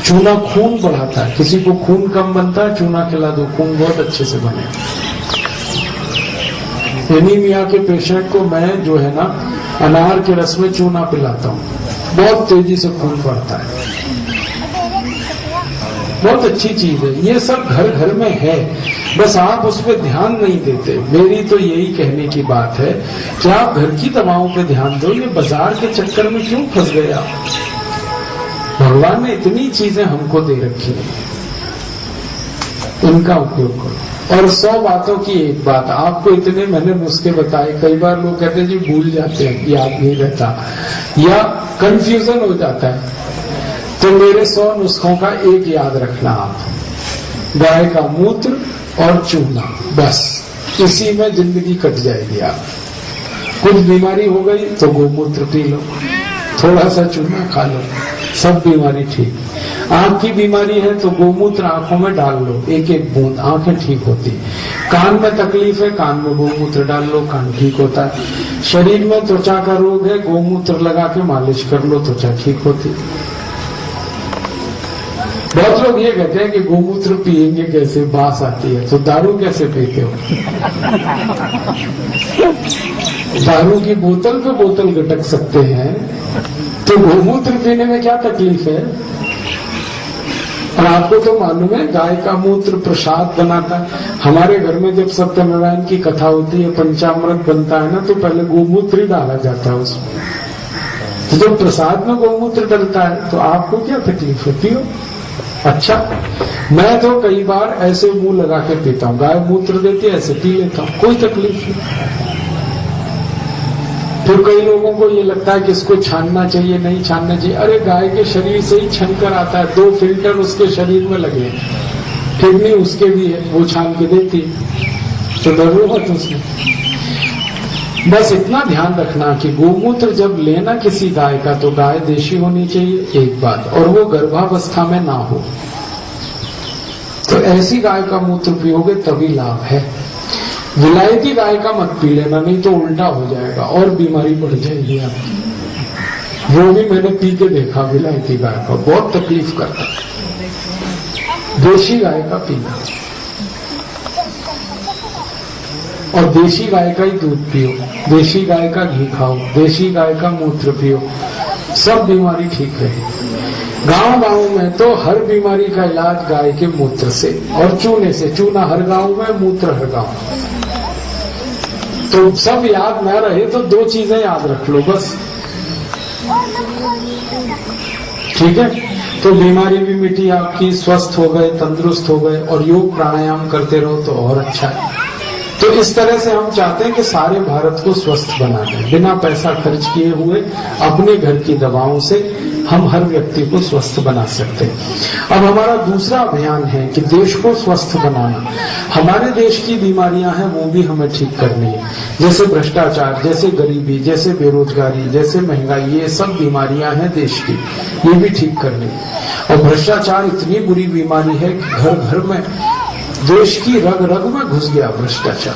चूना खून बढ़ाता है, किसी को खून कम बनता है चूना खिला दो, खून बहुत अच्छे से बनेगा। एनीमिया के पेशेंट को मैं जो है ना अनार के रस में चूना पिलाता हूँ, बहुत तेजी से खून बढ़ता है। बहुत अच्छी चीज है। ये सब घर घर में है, बस आप उस पर ध्यान नहीं देते। मेरी तो यही कहने की बात है कि आप घर की दवाओं पे ध्यान दो, ये बाजार के चक्कर में क्यों फंस गए आप? भगवान ने इतनी चीजें हमको दे रखी है, इनका उपयोग करो। और 100 बातों की एक बात, आपको इतने मैंने नुस्खे बताए, कई बार लोग कहते हैं जी भूल जाते हैं, याद नहीं रहता या कंफ्यूजन हो जाता है, तो मेरे 100 नुस्खों का एक याद रखना आप, गाय का मूत्र और चूना, बस इसी में जिंदगी कट जाएगी। आप कुछ बीमारी हो गई तो गोमूत्र पी लो, थोड़ा सा चूना खा लो, सब बीमारी ठीक। आंख की बीमारी है तो गोमूत्र आंखों में डाल लो, एक एक बूंद, आंखें ठीक होती। कान में तकलीफ है, कान में गोमूत्र डाल लो, कान ठीक होता है। शरीर में त्वचा का रोग है, गोमूत्र लगा के मालिश कर लो, त्वचा ठीक होती। बहुत लोग ये कहते हैं कि गोमूत्र पिएंगे कैसे, बास आती है, तो दारू कैसे पीते हो? दारू की बोतल पे बोतल गटक सकते हैं, तो गोमूत्र पीने में क्या तकलीफ है? और आपको तो मालूम है गाय का मूत्र प्रसाद बनाता है। हमारे घर में जब सत्यनारायण की कथा होती है, पंचामृत बनता है ना, तो पहले गोमूत्र ही डाला जाता है उसमें। तो जब प्रसाद में गोमूत्र डलता है तो आपको क्या तकलीफ होती हो? अच्छा, मैं तो कई बार ऐसे मुंह लगा के पीता हूँ, गाय मूत्र देती है ऐसे पी लेता हूँ, कोई तकलीफ नहीं। फिर कई लोगों को ये लगता है कि इसको छानना चाहिए, नहीं छानना चाहिए। अरे गाय के शरीर से ही छन कर आता है, 2 फिल्टर उसके शरीर में लगे, किडनी उसके भी है, वो छान के देती है, तो डरो मत उसमें। बस इतना ध्यान रखना कि गोमूत्र जब लेना किसी गाय का तो गाय देशी होनी चाहिए, एक बात, और वो गर्भावस्था में ना हो। तो ऐसी गाय का मूत्र पियोगे तभी लाभ है। विलायती गाय का मत पी लेना, नहीं तो उल्टा हो जाएगा और बीमारी बढ़ जाएगी आपकी। वो भी मैंने पी के देखा, विलायती गाय का बहुत तकलीफ करता है। देशी गाय का पीना, और देशी गाय का ही दूध पियो, देशी गाय का घी खाओ, देशी गाय का मूत्र पियो, सब बीमारी ठीक रहेगी। गांव में तो हर बीमारी का इलाज गाय के मूत्र से और चूने से। चूना हर गांव में, मूत्र हर गांव में। तो सब याद ना रहे तो 2 चीजें याद रख लो बस, ठीक है? तो बीमारी भी मिटी आपकी, स्वस्थ हो गए, तंदुरुस्त हो गए, और योग प्राणायाम करते रहो तो और अच्छा है। तो इस तरह से हम चाहते हैं कि सारे भारत को स्वस्थ बना दें, बिना पैसा खर्च किए हुए अपने घर की दवाओं से हम हर व्यक्ति को स्वस्थ बना सकते हैं। अब हमारा दूसरा अभियान है कि देश को स्वस्थ बनाना। हमारे देश की बीमारियां हैं वो भी हमें ठीक करनी है, जैसे भ्रष्टाचार, जैसे गरीबी, जैसे बेरोजगारी, जैसे महंगाई, ये सब बीमारियां हैं देश की, ये भी ठीक करनी है। और भ्रष्टाचार इतनी बुरी बीमारी है कि घर घर में, देश की रग रग में घुस गया भ्रष्टाचार।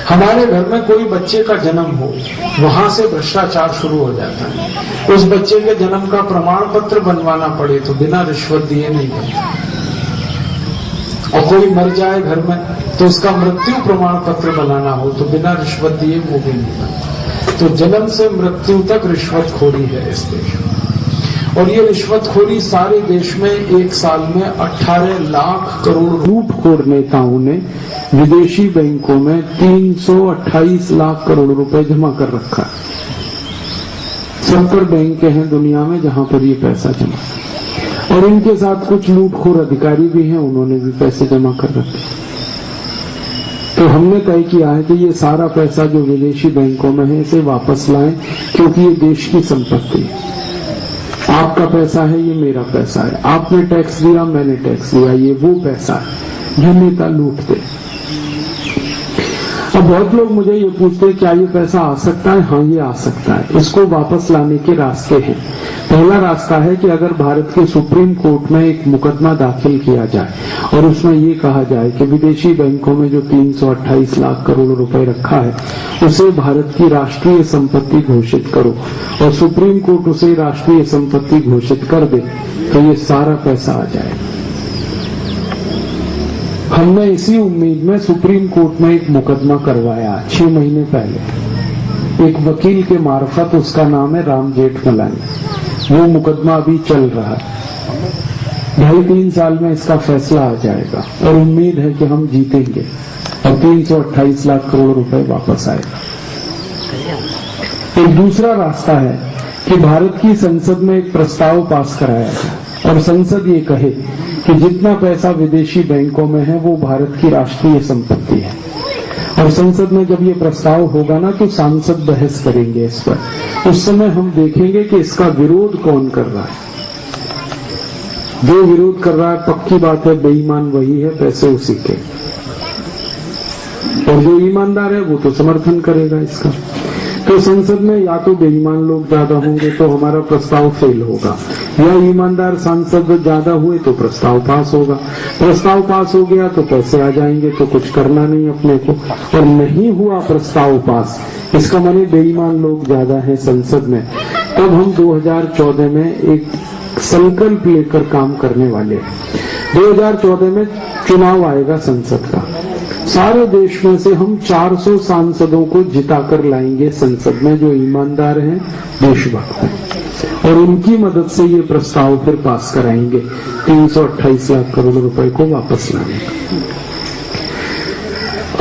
हमारे घर में कोई बच्चे का जन्म हो, वहां से भ्रष्टाचार शुरू हो जाता है। उस बच्चे के जन्म का प्रमाण पत्र बनवाना पड़े तो बिना रिश्वत दिए नहीं बनता। और कोई मर जाए घर में तो उसका मृत्यु प्रमाण पत्र बनाना हो तो बिना रिश्वत दिए वो भी नहीं बनता। तो जन्म से मृत्यु तक रिश्वतखोरी है इस देश में। और ये रिश्वतखोरी सारे देश में एक साल में 18 लाख करोड़ लूटखोर नेताओं ने विदेशी बैंकों में 328 लाख करोड़ रुपए जमा कर रखा है। 70 बैंक हैं दुनिया में जहां पर ये पैसा जमा, और इनके साथ कुछ लूटखोर अधिकारी भी हैं, उन्होंने भी पैसे जमा कर रखे। तो हमने तय किया है कि ये सारा पैसा जो विदेशी बैंकों में है इसे वापस लाएं, क्योंकि ये देश की संपत्ति है। आपका पैसा है, ये मेरा पैसा है। आपने टैक्स दिया, मैंने टैक्स दिया, ये वो पैसा है जो नेता लूटते। अब बहुत लोग मुझे ये पूछते हैं क्या ये पैसा आ सकता है? हाँ, ये आ सकता है। इसको वापस लाने के रास्ते हैं। पहला रास्ता है कि अगर भारत के सुप्रीम कोर्ट में एक मुकदमा दाखिल किया जाए और उसमें ये कहा जाए कि विदेशी बैंकों में जो 328 लाख करोड़ रुपए रखा है उसे भारत की राष्ट्रीय संपत्ति घोषित करो, और सुप्रीम कोर्ट उसे राष्ट्रीय संपत्ति घोषित कर दे, तो ये सारा पैसा आ जाएगा। हमने इसी उम्मीद में सुप्रीम कोर्ट में एक मुकदमा करवाया 6 महीने पहले, एक वकील के मार्फत। उसका नाम है राम जेठमलानी। वो मुकदमा अभी चल रहा है। 2.5-3 साल में इसका फैसला आ जाएगा और उम्मीद है कि हम जीतेंगे और 328 लाख करोड़ रुपए वापस आएगा। एक दूसरा रास्ता है कि भारत की संसद में एक प्रस्ताव पास कराया जाए और संसद ये कहे कि जितना पैसा विदेशी बैंकों में है वो भारत की राष्ट्रीय संपत्ति है। और संसद में जब ये प्रस्ताव होगा ना तो सांसद बहस करेंगे इस पर। उस समय हम देखेंगे कि इसका विरोध कौन कर रहा है। जो विरोध कर रहा है पक्की बात है बेईमान वही है, पैसे उसी के, और जो ईमानदार है वो तो समर्थन करेगा इसका। तो संसद में या तो बेईमान लोग ज्यादा होंगे तो हमारा प्रस्ताव फेल होगा, या ईमानदार सांसद ज्यादा हुए तो प्रस्ताव पास होगा। प्रस्ताव पास हो गया तो पैसे आ जाएंगे, तो कुछ करना नहीं अपने को। और नहीं हुआ प्रस्ताव पास, इसका माने बेईमान लोग ज्यादा हैं संसद में, तब हम 2014 में एक संकल्प लेकर काम करने वाले हैं। 2014 में चुनाव आएगा संसद का। सारे देश में से हम 400 सांसदों को जिताकर लाएंगे संसद में जो ईमानदार हैं, देशभक्त हैं, और उनकी मदद से ये प्रस्ताव फिर पास कराएंगे 328 लाख करोड़ रुपए को वापस लाने का।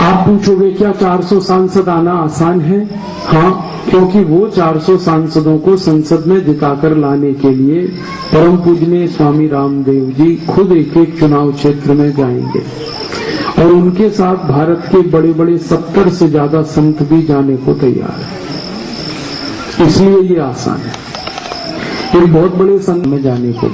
आप पूछोगे क्या 400 सांसद आना आसान है? हाँ, क्योंकि वो 400 सांसदों को संसद में जिताकर लाने के लिए परम पूजनीय स्वामी रामदेव जी खुद एक एक चुनाव क्षेत्र में जाएंगे, और उनके साथ भारत के बड़े बड़े 70 से ज्यादा संत भी जाने को तैयार है। इसलिए ये आसान है। एक बहुत बड़े संत में जाने को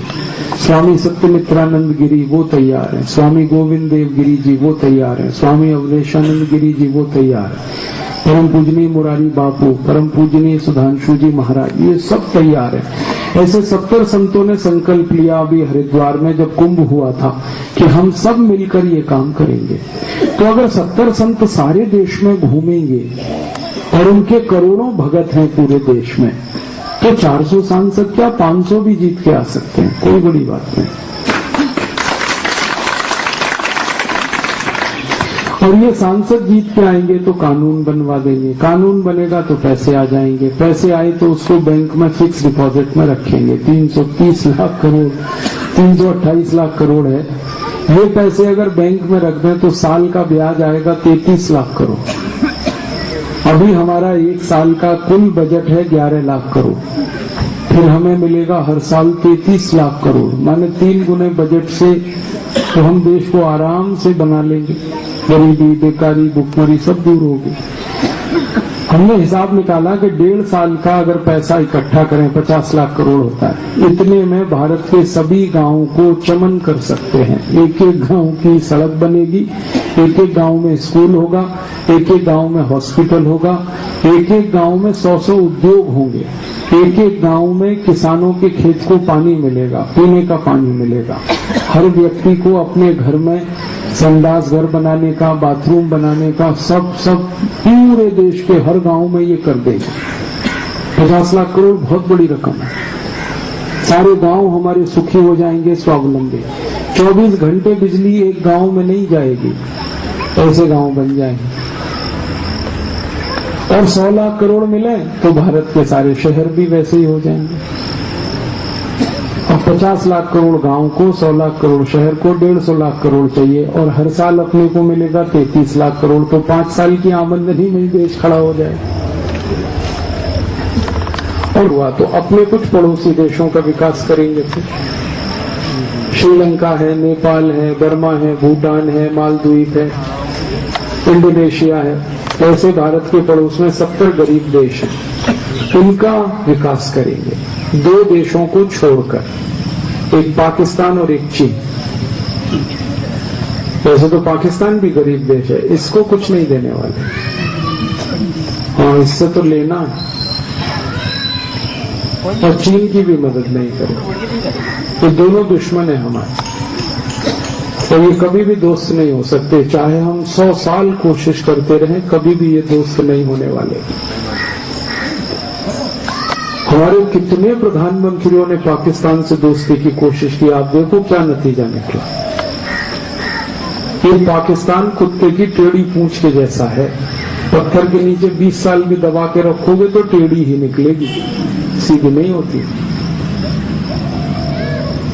स्वामी सत्यमित्रानंद गिरी वो तैयार है, स्वामी गोविंद देव गिरी जी वो तैयार है, स्वामी अवधेशानंद गिरी जी वो तैयार है, परम पूजनीय मुरारी बापू, परम पूजनीय सुधांशु जी महाराज, ये सब तैयार है। ऐसे 70 संतों ने संकल्प लिया अभी हरिद्वार में जब कुंभ हुआ था कि हम सब मिलकर ये काम करेंगे। तो अगर 70 संत सारे देश में घूमेंगे और उनके करोड़ों भगत हैं पूरे देश में, तो 400 सांसद क्या 500 भी जीत के आ सकते हैं, कोई बड़ी बात नहीं। और ये सांसद जीत के आएंगे तो कानून बनवा देंगे, कानून बनेगा तो पैसे आ जाएंगे, पैसे आए तो उसको बैंक में फिक्स डिपॉजिट में रखेंगे। 330 लाख करोड़ 328 लाख करोड़ है, ये पैसे अगर बैंक में रख दें तो साल का ब्याज आएगा 33 लाख करोड़। अभी हमारा एक साल का कुल बजट है 11 लाख करोड़, फिर हमें मिलेगा हर साल 33 लाख करोड़, माने 3 गुने बजट से तो हम देश को आराम से बना लेंगे। गरीबी, बेकारी, भुखमरी सब दूर होगी। हमने हिसाब निकाला कि 1.5 साल का अगर पैसा इकट्ठा करें 50 लाख करोड़ होता है। इतने में भारत के सभी गांवों को चमन कर सकते हैं। एक एक गांव की सड़क बनेगी, एक एक गांव में स्कूल होगा, एक एक गांव में हॉस्पिटल होगा, एक एक गांव में 100 उद्योग होंगे, एक एक गांव में किसानों के खेत को पानी मिलेगा, पीने का पानी मिलेगा। हर व्यक्ति को अपने घर में संडास घर बनाने का, बाथरूम बनाने का, सब पूरे देश के हर गांव में ये कर देगा। 50 लाख करोड़ बहुत बड़ी रकम है। सारे गांव हमारे सुखी हो जाएंगे, स्वावलंबी। 24 घंटे बिजली एक गांव में नहीं जाएगी, ऐसे गांव बन जाएंगे। और 100 लाख करोड़ मिले तो भारत के सारे शहर भी वैसे ही हो जाएंगे। अब 50 लाख करोड़ गांव को, 100 लाख करोड़ शहर को, 150 लाख करोड़ चाहिए और हर साल अपने को मिलेगा 33 लाख करोड़। तो 5 साल की आमदनी में ही देश खड़ा हो जाए। और हुआ तो अपने कुछ पड़ोसी देशों का विकास करेंगे। फिर श्रीलंका है, नेपाल है, बर्मा है, भूटान है, मालदीव है, इंडोनेशिया है। ऐसे भारत के पड़ोस में 70 गरीब देश हैं। उनका विकास करेंगे 2 देशों को छोड़कर, एक पाकिस्तान और एक चीन। वैसे तो पाकिस्तान भी गरीब देश है, इसको कुछ नहीं देने वाले। हाँ, इससे तो लेना है। और चीन की भी मदद नहीं करे। ये दोनों दुश्मन है हमारे, तो ये कभी भी दोस्त नहीं हो सकते। चाहे हम 100 साल कोशिश करते रहें, कभी भी ये दोस्त नहीं होने वाले। हमारे कितने प्रधानमंत्रियों ने पाकिस्तान से दोस्ती की कोशिश की, आप देखो क्या नतीजा निकला। ये पाकिस्तान कुत्ते की टेढ़ी पूंछ के जैसा है। पत्थर के नीचे 20 साल भी दबा के रखोगे तो टेढ़ी ही निकलेगी, सीधी नहीं होती।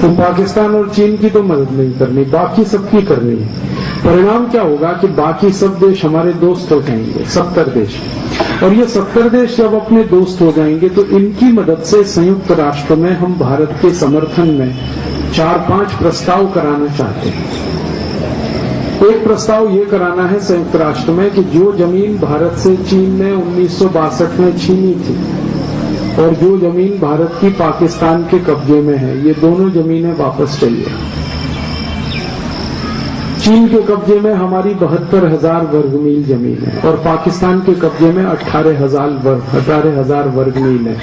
तो पाकिस्तान और चीन की तो मदद नहीं करनी, बाकी सबकी करनी है। परिणाम क्या होगा कि बाकी सब देश हमारे दोस्त हो जाएंगे, 70 देश। और ये 70 देश जब अपने दोस्त हो जाएंगे तो इनकी मदद से संयुक्त राष्ट्र में हम भारत के समर्थन में 4-5 प्रस्ताव कराना चाहते हैं। एक प्रस्ताव ये कराना है संयुक्त राष्ट्र में कि जो जमीन भारत से चीन ने 1962 में छीनी थी और जो जमीन भारत की पाकिस्तान के कब्जे में है, ये दोनों जमीनें वापस चाहिए। चीन के कब्जे में हमारी 72,000 वर्ग मील जमीन है और पाकिस्तान के कब्जे में 18,000 वर्ग मील है।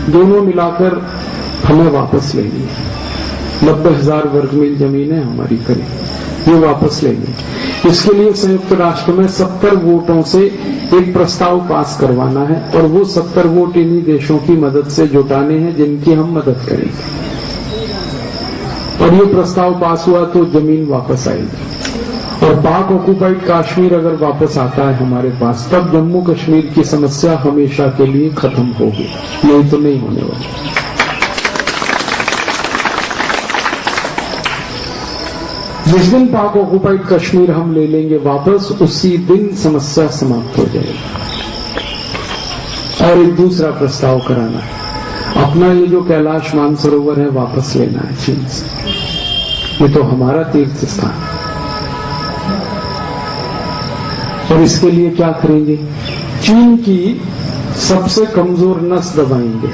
दोनों मिलाकर हमें वापस लेनी है। 90,000 वर्ग मील जमीन है हमारी करीब, ये वापस लेंगे। इसके लिए संयुक्त राष्ट्र में 70 वोटों से एक प्रस्ताव पास करवाना है और वो 70 वोट इन्हीं देशों की मदद से जुटाने हैं जिनकी हम मदद करेंगे। और ये प्रस्ताव पास हुआ तो जमीन वापस आएगी। और पाक ऑक्युपाइड कश्मीर अगर वापस आता है हमारे पास, तब जम्मू कश्मीर की समस्या हमेशा के लिए खत्म होगी, नहीं तो नहीं होने वाली। जिस दिन पाक ऑक्युपाइड कश्मीर हम ले लेंगे वापस, उसी दिन समस्या समाप्त हो जाएगी। और एक दूसरा प्रस्ताव कराना है, अपना ये जो कैलाश मानसरोवर है वापस लेना है चीन से। ये तो हमारा तीर्थ स्थान है। और इसके लिए क्या करेंगे? चीन की सबसे कमजोर नस दबाएंगे।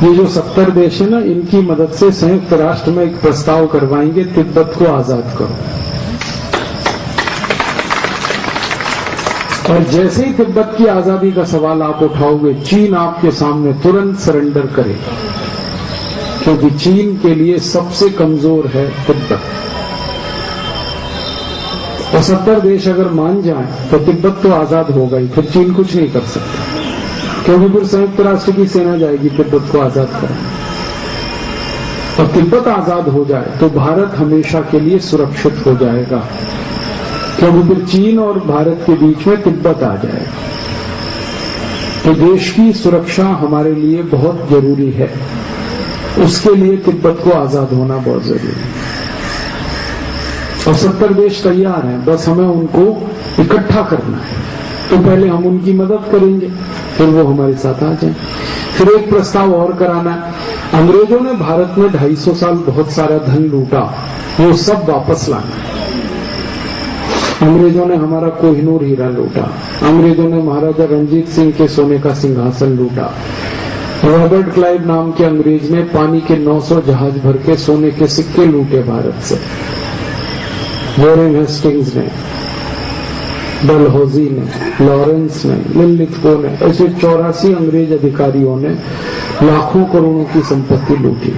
ये जो 70 देश है ना, इनकी मदद से संयुक्त राष्ट्र में एक प्रस्ताव करवाएंगे, तिब्बत को आजाद करो। और जैसे ही तिब्बत की आजादी का सवाल आप उठाओगे, चीन आपके सामने तुरंत सरेंडर करेगा, क्योंकि चीन के लिए सबसे कमजोर है तिब्बत। और 70 देश अगर मान जाएं तो तिब्बत तो आजाद होगा ही, फिर चीन कुछ नहीं कर सकता, क्योंकि फिर संयुक्त राष्ट्र की सेना जाएगी तिब्बत को आजाद करने। और तिब्बत आजाद हो जाए तो भारत हमेशा के लिए सुरक्षित हो जाएगा, क्योंकि फिर चीन और भारत के बीच में तिब्बत आ जाएगा। तो देश की सुरक्षा हमारे लिए बहुत जरूरी है, उसके लिए तिब्बत को आजाद होना बहुत जरूरी है। और 70 देश तैयार हैं, बस हमें उनको इकट्ठा करना है। तो पहले हम उनकी मदद करेंगे, फिर वो हमारे साथ आ जाए। फिर एक प्रस्ताव और कराना है। अंग्रेजों ने भारत में 250 साल बहुत सारा धन लूटा, वो सब वापस लाना है। अंग्रेजों ने हमारा कोहिनूर हीरा लूटा, अंग्रेजों ने महाराजा रंजीत सिंह के सोने का सिंहासन लूटा, रॉबर्ट क्लाइव नाम के अंग्रेज ने पानी के 900 जहाज भर के सोने के सिक्के लूटे भारत से, वॉरेन हेस्टिंग्स ने, डलहौजी ने, लॉरेंस ने, लिलिथगो ने, ऐसे 84 अंग्रेज अधिकारियों ने लाखों करोड़ों की संपत्ति लूटी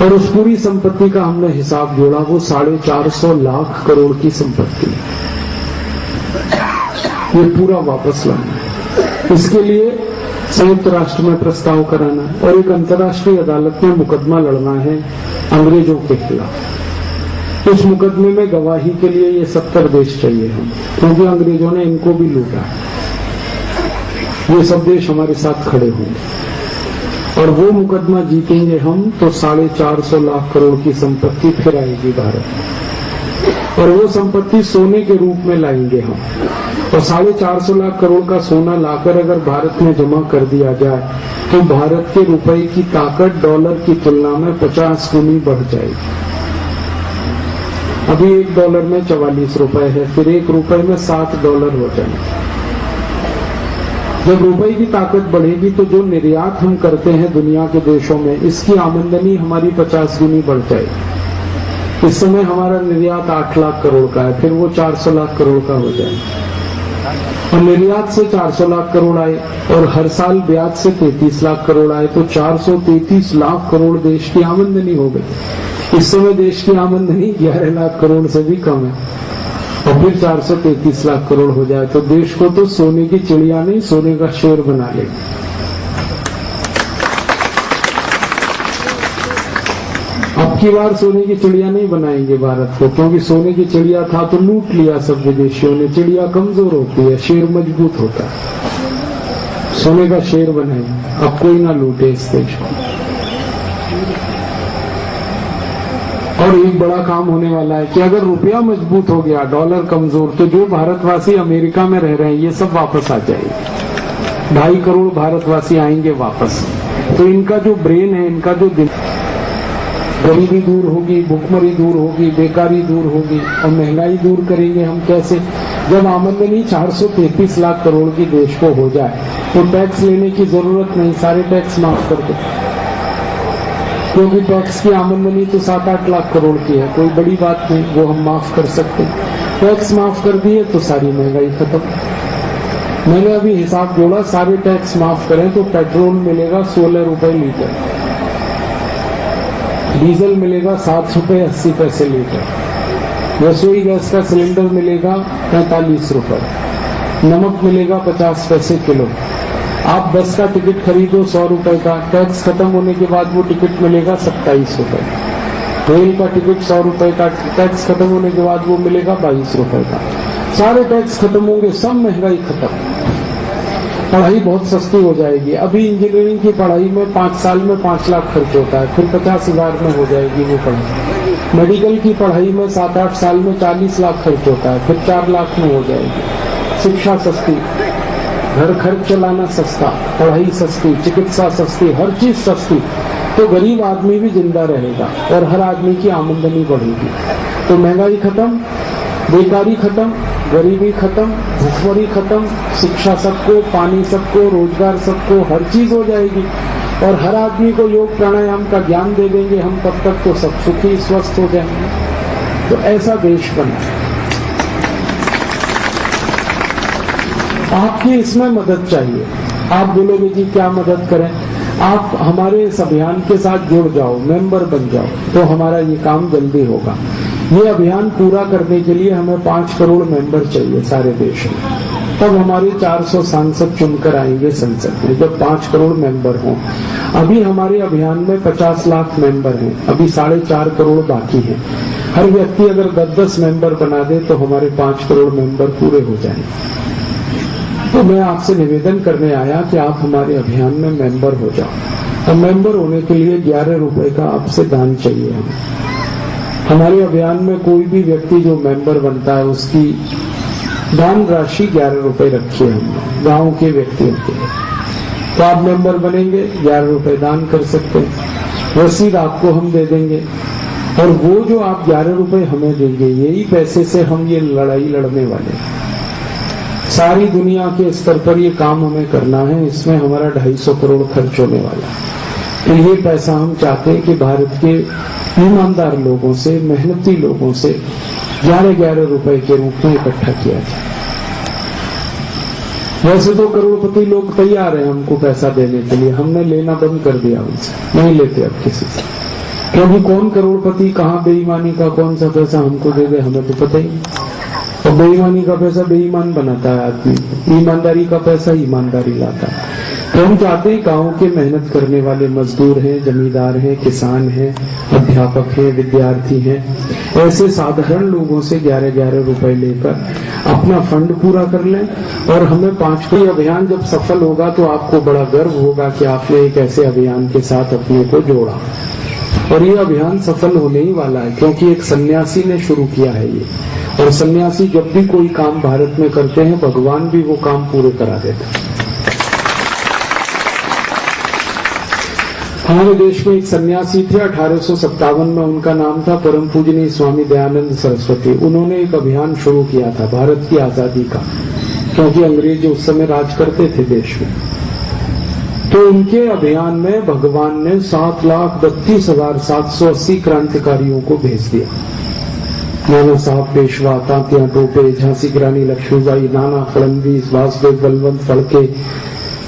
और उस पूरी संपत्ति का हमने हिसाब जोड़ा, वो 450 लाख करोड़ की संपत्ति। ये पूरा वापस लाना है। इसके लिए संयुक्त राष्ट्र में प्रस्ताव कराना और एक अंतर्राष्ट्रीय अदालत में मुकदमा लड़ना है अंग्रेजों के खिलाफ। उस मुकदमे में गवाही के लिए ये 70 देश चाहिए हम, क्योंकि अंग्रेजों ने इनको भी लूटा। ये सब देश हमारे साथ खड़े होंगे और वो मुकदमा जीतेंगे हम तो 450 लाख करोड़ की संपत्ति फिर आएगी भारत और वो संपत्ति सोने के रूप में लाएंगे हम। और 450 लाख करोड़ का सोना लाकर अगर भारत में जमा कर दिया जाए तो भारत के रुपए की ताकत डॉलर की तुलना में 50 गुनी बढ़ जाएगी। अभी $1 में 44 रुपए है, फिर $1 में $60 हो जाएंगे। जब रुपए की ताकत बढ़ेगी तो जो निर्यात हम करते हैं दुनिया के देशों में, इसकी आमदनी हमारी 50 गुनी बढ़ जाएगी। इस समय हमारा निर्यात 8 लाख करोड़ का है, फिर वो 400 लाख करोड़ का हो जाएगा। और निर्यात से 400 लाख करोड़ आए और हर साल ब्याज से 33 लाख करोड़ आए तो 433 लाख करोड़ देश की आमदनी हो गई। इस समय देश की आमदनी 11 लाख करोड़ से भी कम है और फिर 433 लाख करोड़ हो जाए तो देश को तो सोने की चिड़िया नहीं, सोने का शेर बना लेगा। अब की बार सोने की चिड़िया नहीं बनाएंगे भारत को, क्योंकि सोने की चिड़िया था तो लूट लिया सब विदेशियों ने। चिड़िया कमजोर होती है, शेर मजबूत होता है। सोने का शेर बनाएंगे, अब कोई ना लूटे इस देश को। और एक बड़ा काम होने वाला है कि अगर रुपया मजबूत हो गया, डॉलर कमजोर, तो जो भारतवासी अमेरिका में रह रहे हैं ये सब वापस आ जाएंगे। 2.5 करोड़ भारतवासी आएंगे वापस। तो इनका जो ब्रेन है, इनका जो गरीबी दूर होगी, भुखमरी दूर होगी, बेकारी दूर होगी और महंगाई दूर करेंगे हम कैसे? जब आमदनी 433 लाख करोड़ की देश को हो जाए तो टैक्स लेने की जरूरत नहीं, सारे टैक्स माफ कर दो, क्योंकि टैक्स की आमदनी तो 7-8 लाख करोड़ की है, कोई बड़ी बात नहीं, वो हम माफ कर सकते। टैक्स माफ कर दिए तो सारी महंगाई खत्म। मैंने अभी हिसाब जोड़ा, सारे टैक्स माफ करें तो पेट्रोल मिलेगा 16 रुपए लीटर, डीजल मिलेगा 7 रुपए 80 पैसे लीटर, रसोई गैस का सिलेंडर मिलेगा 45 रुपए, नमक मिलेगा 50 पैसे किलो। आप बस का टिकट खरीदो 100 रुपए का, टैक्स खत्म होने के बाद वो टिकट मिलेगा 27 रुपए। रेल का टिकट 100 रुपए का, टैक्स खत्म होने के बाद वो मिलेगा 22 रुपए का। सारे टैक्स खत्म होंगे, सब महंगाई खत्म, पढ़ाई बहुत सस्ती हो जाएगी। अभी इंजीनियरिंग की पढ़ाई में 5 साल में 5 लाख खर्च होता है, फिर 50,000 में हो जाएगी वो पढ़ाई। मेडिकल की पढ़ाई में 7-8 साल में 40 लाख खर्च होता है, फिर 4 लाख में हो जाएगी। शिक्षा सस्ती, घर खर्च चलाना सस्ता, पढ़ाई सस्ती, चिकित्सा सस्ती, हर चीज सस्ती, तो गरीब आदमी भी जिंदा रहेगा और हर आदमी की आमदनी बढ़ेगी। तो महंगाई खत्म, बेकारी खत्म, गरीबी खत्म, भुखमरी खत्म, शिक्षा सबको, पानी सबको, रोजगार सबको, हर चीज हो जाएगी और हर आदमी को योग प्राणायाम का ज्ञान दे देंगे हम, तब तक तो सब सुखी स्वस्थ हो जाएंगे। तो ऐसा देश बना। आपकी इसमें मदद चाहिए। आप बोलोगे जी क्या मदद करें? आप हमारे इस अभियान के साथ जुड़ जाओ, मेंबर बन जाओ, तो हमारा ये काम जल्दी होगा। ये अभियान पूरा करने के लिए हमें 5 करोड़ मेंबर चाहिए सारे देश में, तब हमारे 400 सांसद चुनकर आएंगे संसद में, जब 5 करोड़ मेंबर हों। अभी हमारे अभियान में 50 लाख मेंबर हैं, अभी 4.5 करोड़ बाकी हैं। हर व्यक्ति अगर 10-10 मेंबर बना दे तो हमारे 5 करोड़ मेंबर पूरे हो जाएंगे। तो मैं आपसे निवेदन करने आया कि आप हमारे अभियान में मेंबर हो जाओ। और मेंबर होने के लिए 11 रुपए का आपसे दान चाहिए हमें। हमारे अभियान में कोई भी व्यक्ति जो मेंबर बनता है उसकी दान राशि 11 रुपए रखी है हमने, गांव के व्यक्तियों के लिए। तो आप मेंबर बनेंगे, 11 रुपए दान कर सकते हैं। रसीद आपको हम दे देंगे, और वो जो आप 11 रुपए हमें देंगे, यही पैसे से हम ये लड़ाई लड़ने वाले हैं। सारी दुनिया के स्तर पर ये काम हमें करना है, इसमें हमारा 250 करोड़ खर्च होने वाला है। तो ये पैसा हम चाहते हैं कि भारत के ईमानदार लोगों से, मेहनती लोगों से 11-11 रुपए के रूप में इकट्ठा किया जाए। वैसे तो करोड़पति लोग तैयार हैं हमको पैसा देने के लिए, हमने लेना बंद कर दिया उनसे, नहीं लेते अब किसी से, क्योंकि कौन करोड़पति कहाँ बेईमानी का कौन सा पैसा हमको दे दे हमें तो पता ही नहीं। और बेईमानी का पैसा बेईमान बनाता है आदमी, ईमानदारी का पैसा ईमानदारी लाता है। तो हम चाहते हैं गांव के मेहनत करने वाले मजदूर हैं, जमींदार हैं, किसान हैं, अध्यापक हैं, विद्यार्थी हैं, ऐसे साधारण लोगों से 11-11 रुपए लेकर अपना फंड पूरा कर लें। और हमें 5 अभियान जब सफल होगा तो आपको बड़ा गर्व होगा कि आपने एक ऐसे अभियान के साथ अपने को जोड़ा। और ये अभियान सफल होने ही वाला है, क्योंकि एक सन्यासी ने शुरू किया है ये। और सन्यासी जब भी कोई काम भारत में करते हैं, भगवान भी वो काम पूरे करा देते हैं। हमारे देश में एक सन्यासी थे 1857 में, उनका नाम था परम पूजनीय स्वामी दयानंद सरस्वती। उन्होंने एक अभियान शुरू किया था भारत की आजादी का, क्योंकि अंग्रेज उस समय राज करते थे देश में। तो उनके अभियान में भगवान ने 7,32,780 क्रांतिकारियों को भेज दिया। नाना साहब पेशवा, तांतिया टोपे, झांसी की रानी लक्ष्मीबाई, नाना फडणवीस, वासुदेव बलवंत फड़के,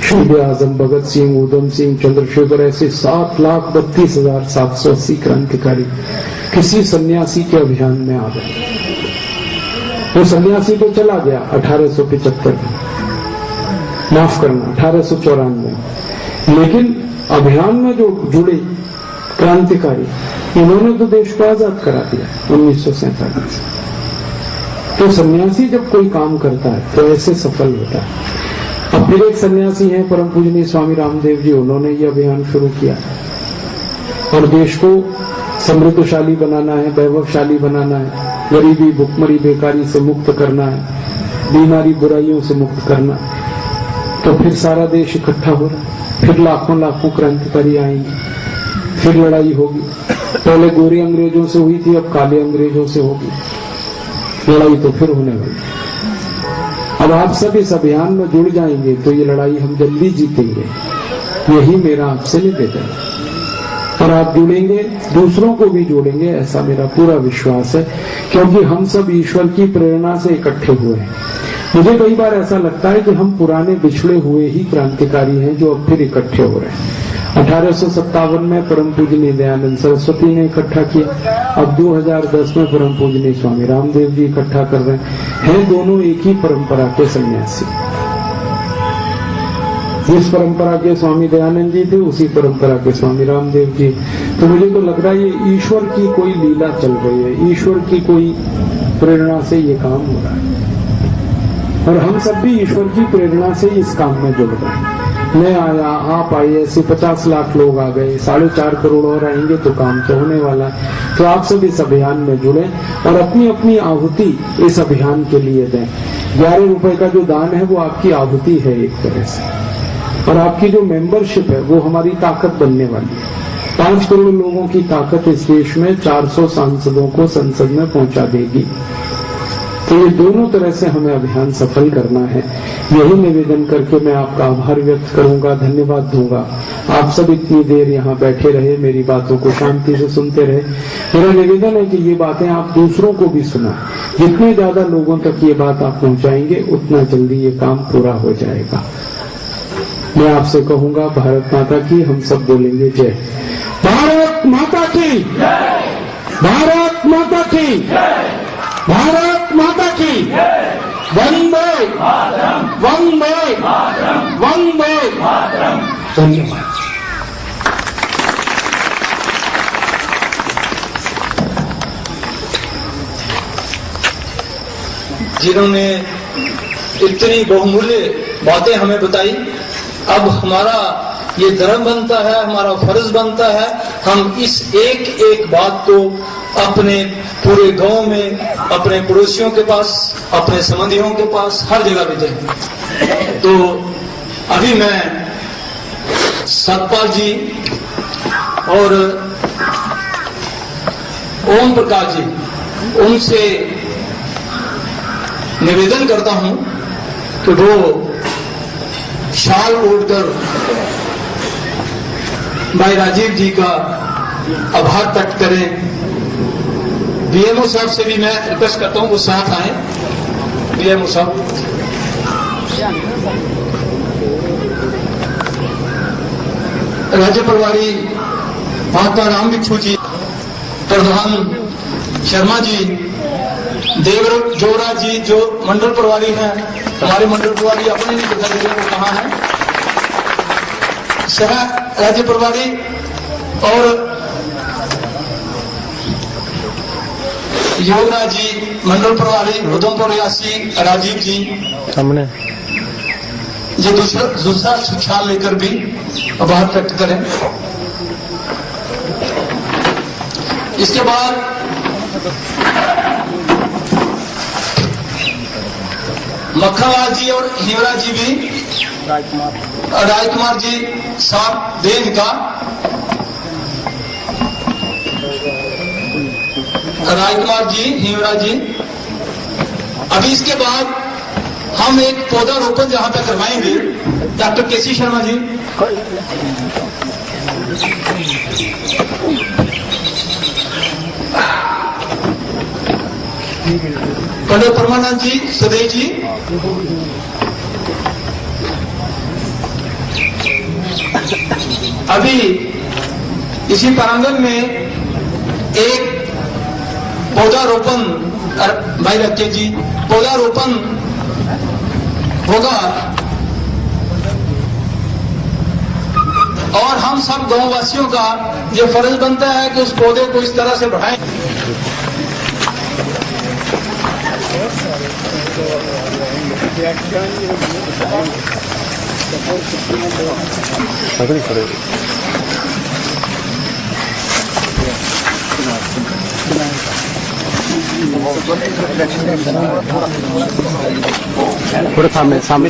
शहीद आजम भगत सिंह, उधम सिंह, चंद्रशेखर, ऐसे 7,32,780 क्रांतिकारी किसी सन्यासी के अभियान में आ गए। वो सन्यासी तो चला गया 1875 में, माफ करना 1894, लेकिन अभियान में जो जुड़े क्रांतिकारी, उन्होंने तो देश को आजाद करा दिया 1947। तो सन्यासी जब कोई काम करता है तो ऐसे सफल होता है। अब फिर एक सन्यासी हैं परम पूजनीय स्वामी रामदेव जी, उन्होंने ये अभियान शुरू किया और देश को समृद्धशाली बनाना है, वैभवशाली बनाना है, गरीबी, भुखमरी, बेकारी से मुक्त करना है, बीमारी बुराइयों से मुक्त करना। तो फिर सारा देश इकट्ठा हो रहा है, फिर लाखों लाखों क्रांतिकारी आएंगे, फिर लड़ाई होगी। पहले गोरे अंग्रेजों से हुई थी, अब काले अंग्रेजों से होगी लड़ाई, तो फिर होने वाली। अब आप सब इस अभियान में जुड़ जाएंगे तो ये लड़ाई हम जल्दी जीतेंगे, यही मेरा आपसे निवेदन है। और आप जुड़ेंगे, दूसरों को भी जोड़ेंगे, ऐसा मेरा पूरा विश्वास है, क्योंकि हम सब ईश्वर की प्रेरणा से इकट्ठे हुए हैं। मुझे कई बार ऐसा लगता है कि हम पुराने बिछड़े हुए ही क्रांतिकारी हैं जो अब फिर इकट्ठे हो रहे हैं। 1857 में परम पूजनीय दयानंद सरस्वती ने इकट्ठा किया, अब 2010 में परम पूजनीय स्वामी रामदेव जी इकट्ठा कर रहे हैं। दोनों एक ही परंपरा के सन्यासी। जिस परंपरा के स्वामी दयानंद जी थे, उसी परंपरा के स्वामी रामदेव जी। तो मुझे तो लग रहा है ये ईश्वर की कोई लीला चल रही है, ईश्वर की कोई प्रेरणा से ये काम हो रहा है। और हम सब भी ईश्वर की प्रेरणा से इस काम में जुड़ रहे हैं। मैं आया, आप आए, ऐसे 50 लाख लोग आ गए, 4.5 करोड़ और आएंगे तो काम तो होने वाला है। तो आप सब इस अभियान में जुड़े और अपनी अपनी आहुति इस अभियान के लिए दें। 11 रुपए का जो दान है वो आपकी आहुति है एक तरह से, और आपकी जो मेंबरशिप है वो हमारी ताकत बनने वाली है। 5 करोड़ लोगों की ताकत इस देश में 400 सांसदों को संसद में पहुंचा देगी। तो ये दोनों तरह से हमें अभियान सफल करना है। यही निवेदन करके मैं आपका आभार व्यक्त करूंगा, धन्यवाद दूंगा। आप सब इतनी देर यहाँ बैठे रहे, मेरी बातों को शांति से सुनते रहे। मेरा निवेदन है कि ये बातें आप दूसरों को भी सुना। जितने ज्यादा लोगों तक ये बात आप पहुंचाएंगे, उतना जल्दी ये काम पूरा हो जाएगा। मैं आपसे कहूंगा, भारत माता की, हम सब बोलेंगे जय। भारत माता की, भारत माता की, भारत माता की, वंदे वंदे वंदे। धन्यवाद। जिन्होंने इतनी बहुमूल्य बातें हमें बताई, अब हमारा ये धर्म बनता है, हमारा फर्ज बनता है, हम इस एक एक बात को अपने पूरे गांव में, अपने पड़ोसियों के पास, अपने संबंधियों के पास, हर जगह भी दें। तो अभी मैं सतपाल जी और ओम प्रकाश जी, उनसे निवेदन करता हूं कि वो शाल ओढ़कर भाई राजीव जी का आभार प्रकट करें। बीएमओ साहब से भी मैं रिक्वेस्ट करता हूं वो साथ आए। बीएमओ साहब, राज्य प्रभारी महात्मा राम भिक्षु जी, प्रधान शर्मा जी, देवर जोरा जी जो मंडल प्रभारी हैं, हमारे मंडल प्रभारी अपने नहीं दिखा दे रहे वो कहाँ है, सह राज्य प्रभारी और योगराज जी मंडल प्रभारी उधमपुर रियासी, राजीव जी सामने ये दूसरा शिक्षा लेकर भी आभार व्यक्त करें। इसके बाद मक्खनलाल जी और हिमराज जी भी, राजकुमार जी साथ दें इनका, राजकुमार जी, हिमराज जी। अभी इसके बाद हम एक पौधारोपण जहां पे करवाएंगे, डॉक्टर केसी शर्मा जी, पंडित परमानंद जी, सदैव जी, अभी इसी प्रांगण में एक पौधारोपण, भाई रखे जी, पौधारोपण होगा और हम सब गांव वासियों का ये फर्ज बनता है कि उस पौधे को इस तरह से बढ़ाएं। थोड़ा सामने सामने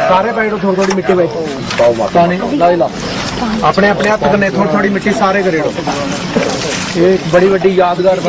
सारे बैठो, थोड़ी थोड़ी मिट्टी बैठो अपने अपने हाथ करने, थोड़ी थोड़ी मिट्टी सारे करेड़ो। एक बड़ी बड़ी यादगार